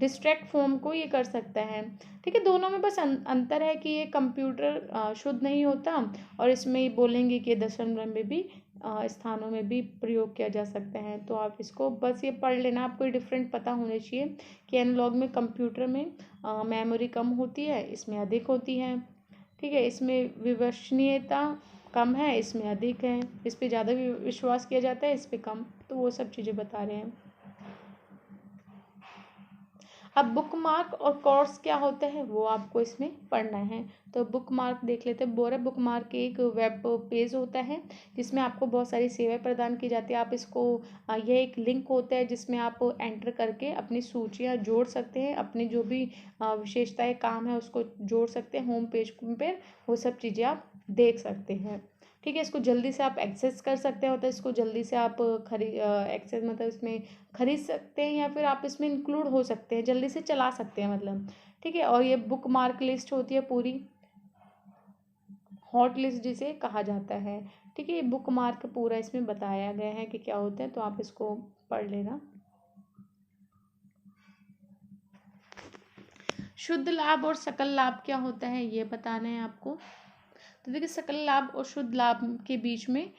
डिस्ट्रैक्ट फॉर्म को ये कर सकता है, ठीक है। दोनों में बस अंतर है कि ये कंप्यूटर शुद्ध नहीं होता, और इसमें बोलेंगे कि दशमलव में भी स्थानों में भी प्रयोग किया जा सकता है। तो आप इसको बस ये पढ़ लेना, आपको डिफरेंट पता होने चाहिए कि एनालॉग में कंप्यूटर में मेमोरी कम होती है, इसमें अधिक होती है, ठीक है। इसमें विश्वसनीयता कम है, इसमें अधिक है, इस पर ज़्यादा विश्वास किया जाता है, इस पर कम। तो वो सब चीज़ें बता रहे हैं। अब बुकमार्क और कोर्स क्या होता है वो आपको इसमें पढ़ना है। तो बुकमार्क देख लेते हैं। बोरा बुकमार्क एक वेब पेज होता है जिसमें आपको बहुत सारी सेवाएं प्रदान की जाती है। आप इसको यह एक लिंक होता है जिसमें आप एंटर करके अपनी सूचियाँ जोड़ सकते हैं, अपनी जो भी विशेषताएं काम है उसको जोड़ सकते हैं। होम पेज पर वो सब चीज़ें आप देख सकते हैं, ठीक है। इसको जल्दी से आप एक्सेस कर सकते हो, तो इसको जल्दी से आप एक्सेस मतलब इसमें खरीद सकते हैं, या फिर आप इसमें इंक्लूड हो सकते हैं, जल्दी से चला सकते हैं मतलब, ठीक है। और ये बुक मार्क लिस्ट होती है पूरी, हॉट लिस्ट जिसे कहा जाता है, ठीक है, ये बुक मार्क पूरा इसमें बताया गया है कि क्या होता है, तो आप इसको पढ़ लेना। शुद्ध लाभ और सकल लाभ क्या होता है ये बताना है आपको। तो देखिए, सकल लाभ और शुद्ध लाभ के बीच में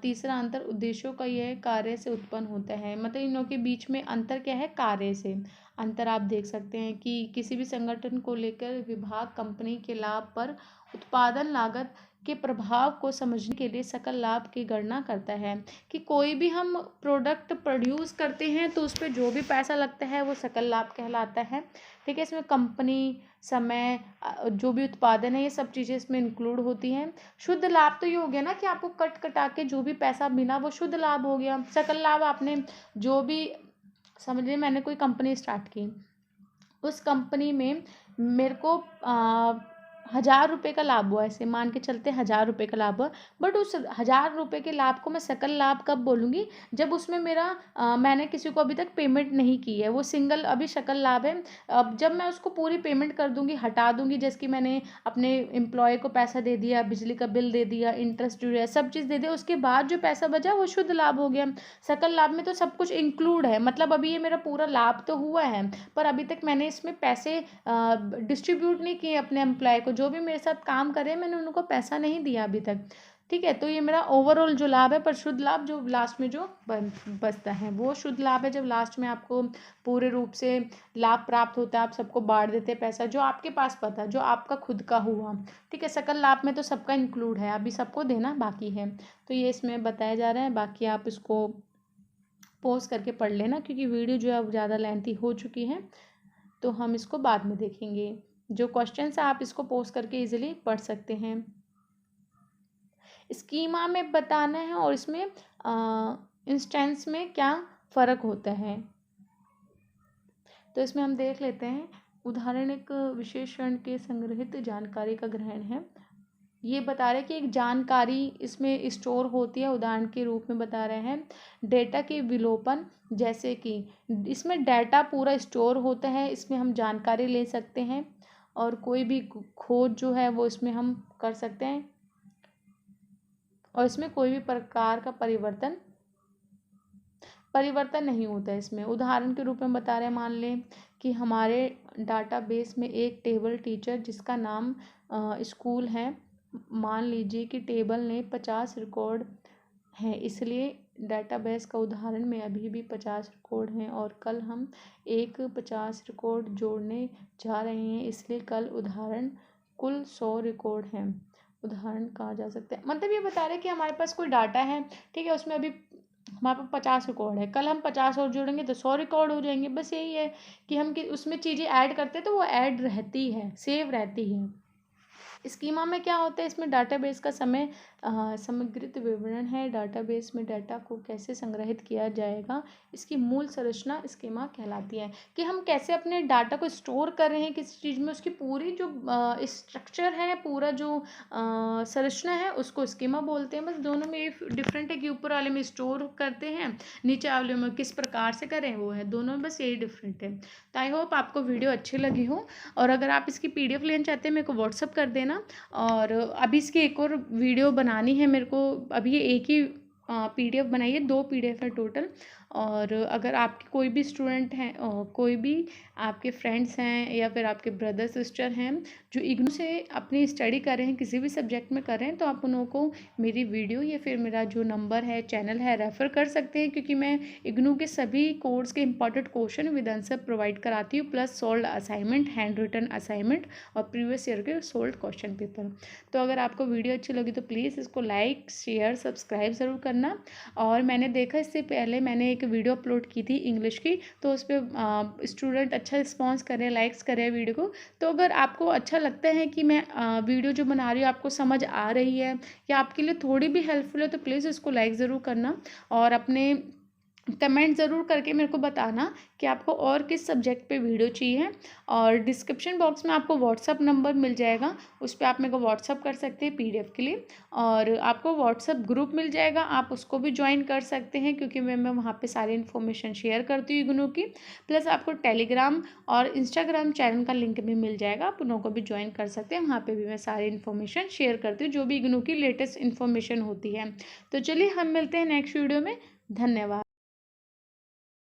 तीसरा अंतर उद्देश्यों का यह कार्य से उत्पन्न होता है। मतलब इन लोगों के बीच में अंतर क्या है, कार्य से अंतर। आप देख सकते हैं कि किसी भी संगठन को लेकर विभाग कंपनी के लाभ पर उत्पादन लागत के प्रभाव को समझने के लिए सकल लाभ की गणना करता है। कि कोई भी हम प्रोडक्ट प्रोड्यूस करते हैं तो उस पर जो भी पैसा लगता है वो सकल लाभ कहलाता है। ठीक है, इसमें कंपनी, समय, जो भी उत्पादन है, ये सब चीज़ें इसमें इंक्लूड होती हैं। शुद्ध लाभ तो ये हो गया ना कि आपको कट कटा के जो भी पैसा मिला वो शुद्ध लाभ हो गया। सकल लाभ आपने जो भी, समझ लीजिए मैंने कोई कंपनी स्टार्ट की, उस कंपनी में मेरे को 1,000 रुपये का लाभ हुआ, ऐसे मान के चलते 1,000 रुपये का लाभ हुआ। बट उस 1,000 रुपये के लाभ को मैं सकल लाभ कब बोलूँगी, जब उसमें मेरा मैंने किसी को अभी तक पेमेंट नहीं की है, वो सिंगल अभी सकल लाभ है। अब जब मैं उसको पूरी पेमेंट कर दूंगी, हटा दूंगी, जैसे कि मैंने अपने एम्प्लॉय को पैसा दे दिया, बिजली का बिल दे दिया, इंटरेस्ट जो है सब चीज़ दे दिया, उसके बाद जो पैसा बचा वो शुद्ध लाभ हो गया। सकल लाभ में तो सब कुछ इंक्लूड है, मतलब अभी ये मेरा पूरा लाभ तो हुआ है, पर अभी तक मैंने इसमें पैसे डिस्ट्रीब्यूट नहीं किए अपने एम्प्लॉय को। जो भी मेरे साथ काम करे मैंने उनको पैसा नहीं दिया अभी तक। ठीक है, तो ये मेरा ओवरऑल जो लाभ है। पर शुद्ध लाभ जो लास्ट में जो बचता है वो शुद्ध लाभ है, जब लास्ट में आपको पूरे रूप से लाभ प्राप्त होता है, आप सबको बांट देते हैं पैसा जो आपके पास पता, जो आपका खुद का हुआ। ठीक है, सकल लाभ में तो सबका इंक्लूड है, अभी सबको देना बाकी है। तो ये इसमें बताया जा रहा है, बाकी आप इसको पॉज करके पढ़ लेना, क्योंकि वीडियो जो है अब ज़्यादा लेंथी हो चुकी है, तो हम इसको बाद में देखेंगे। जो क्वेश्चंस है आप इसको पोस्ट करके इजीली पढ़ सकते हैं। स्कीमा में बताना है और इसमें इंस्टेंस में क्या फ़र्क होता है, तो इसमें हम देख लेते हैं। उदाहरण एक विशेषण के संग्रहित जानकारी का ग्रहण है। ये बता रहे हैं कि एक जानकारी इसमें स्टोर होती है, उदाहरण के रूप में बता रहे हैं डेटा के विलोपन, जैसे कि इसमें डाटा पूरा स्टोर होता है, इसमें हम जानकारी ले सकते हैं और कोई भी खोज जो है वो इसमें हम कर सकते हैं, और इसमें कोई भी प्रकार का परिवर्तन नहीं होता है इसमें। उदाहरण के रूप में बता रहे हैं, मान लें कि हमारे डाटाबेस में एक टेबल टीचर जिसका नाम स्कूल है, मान लीजिए कि टेबल ने 50 रिकॉर्ड हैं, इसलिए डाटाबेस का उदाहरण में अभी भी 50 रिकॉर्ड हैं और कल हम एक 50 रिकॉर्ड जोड़ने जा रहे हैं, इसलिए कल उदाहरण कुल 100 रिकॉर्ड हैं। उदाहरण कहा जा सकता है, मतलब ये बता रहे हैं कि हमारे पास कोई डाटा है, ठीक है, उसमें अभी हमारे पास 50 रिकॉर्ड है, कल हम 50 और जोड़ेंगे तो 100 रिकॉर्ड हो जाएंगे। बस यही है कि हम उसमें चीज़ें ऐड करते हैं तो वो ऐड रहती है, सेव रहती है। स्कीमा में क्या होता है, इसमें डाटाबेस का समग्रित विवरण है। डाटाबेस में डाटा को कैसे संग्रहित किया जाएगा, इसकी मूल संरचना स्कीमा कहलाती है। कि हम कैसे अपने डाटा को स्टोर कर रहे हैं किसी चीज़ में, उसकी पूरी जो स्ट्रक्चर है, पूरा जो संरचना है, उसको स्कीमा बोलते हैं। बस दोनों में ये डिफरेंट है कि ऊपर वाले में स्टोर करते हैं, नीचे वाले में किस प्रकार से करें, वो है दोनों में, बस यही डिफरेंट है। तो आई होप आपको वीडियो अच्छी लगी हो, और अगर आप इसकी PDF लेना चाहते हैं मेरे को व्हाट्सअप कर देना। और अभी इसकी एक और वीडियो बनानी है मेरे को, अभी ये एक ही PDF बनाई है, 2 PDF है टोटल। और अगर आपके कोई भी स्टूडेंट हैं, कोई भी आपके फ्रेंड्स हैं या फिर आपके ब्रदर सिस्टर हैं जो इग्नू से अपनी स्टडी कर रहे हैं, किसी भी सब्जेक्ट में कर रहे हैं, तो आप उन को मेरी वीडियो या फिर मेरा जो नंबर है, चैनल है, रेफ़र कर सकते हैं, क्योंकि मैं इग्नू के सभी कोर्स के important question with answer provide कराती हूँ, plus solved assignment, hand written assignment और प्रीवियस ईयर के सोल्ड क्वेश्चन पेपर। तो अगर आपको वीडियो अच्छी लगी तो प्लीज़ इसको लाइक, शेयर, सब्सक्राइब ज़रूर करना। और मैंने देखा, इससे पहले मैंने एक वीडियो अपलोड की थी इंग्लिश की, तो उस पर स्टूडेंट अच्छा रिस्पॉन्स कर रहे हैं, लाइक्स कर रहे हैं वीडियो को। तो अगर आपको अच्छा लगता है कि मैं वीडियो जो बना रही हूँ आपको समझ आ रही है या आपके लिए थोड़ी भी हेल्पफुल है, तो प्लीज़ इसको लाइक ज़रूर करना। और अपने कमेंट ज़रूर करके मेरे को बताना कि आपको और किस सब्जेक्ट पे वीडियो चाहिए। और डिस्क्रिप्शन बॉक्स में आपको व्हाट्सअप नंबर मिल जाएगा, उस पर आप मेरे को व्हाट्सअप कर सकते हैं पीडीएफ के लिए। और आपको व्हाट्सअप ग्रुप मिल जाएगा, आप उसको भी ज्वाइन कर सकते हैं, क्योंकि मैं वहाँ पे सारी इन्फॉर्मेशन शेयर करती हूँ इग्नू की। प्लस आपको टेलीग्राम और इंस्टाग्राम चैनल का लिंक भी मिल जाएगा, आप उन्हों को भी ज्वाइन कर सकते हैं। वहाँ पर भी मैं सारी इन्फॉर्मेशन शेयर करती हूँ, जो भी इग्नू की लेटेस्ट इन्फॉर्मेशन होती है। तो चलिए हम मिलते हैं नेक्स्ट वीडियो में। धन्यवाद।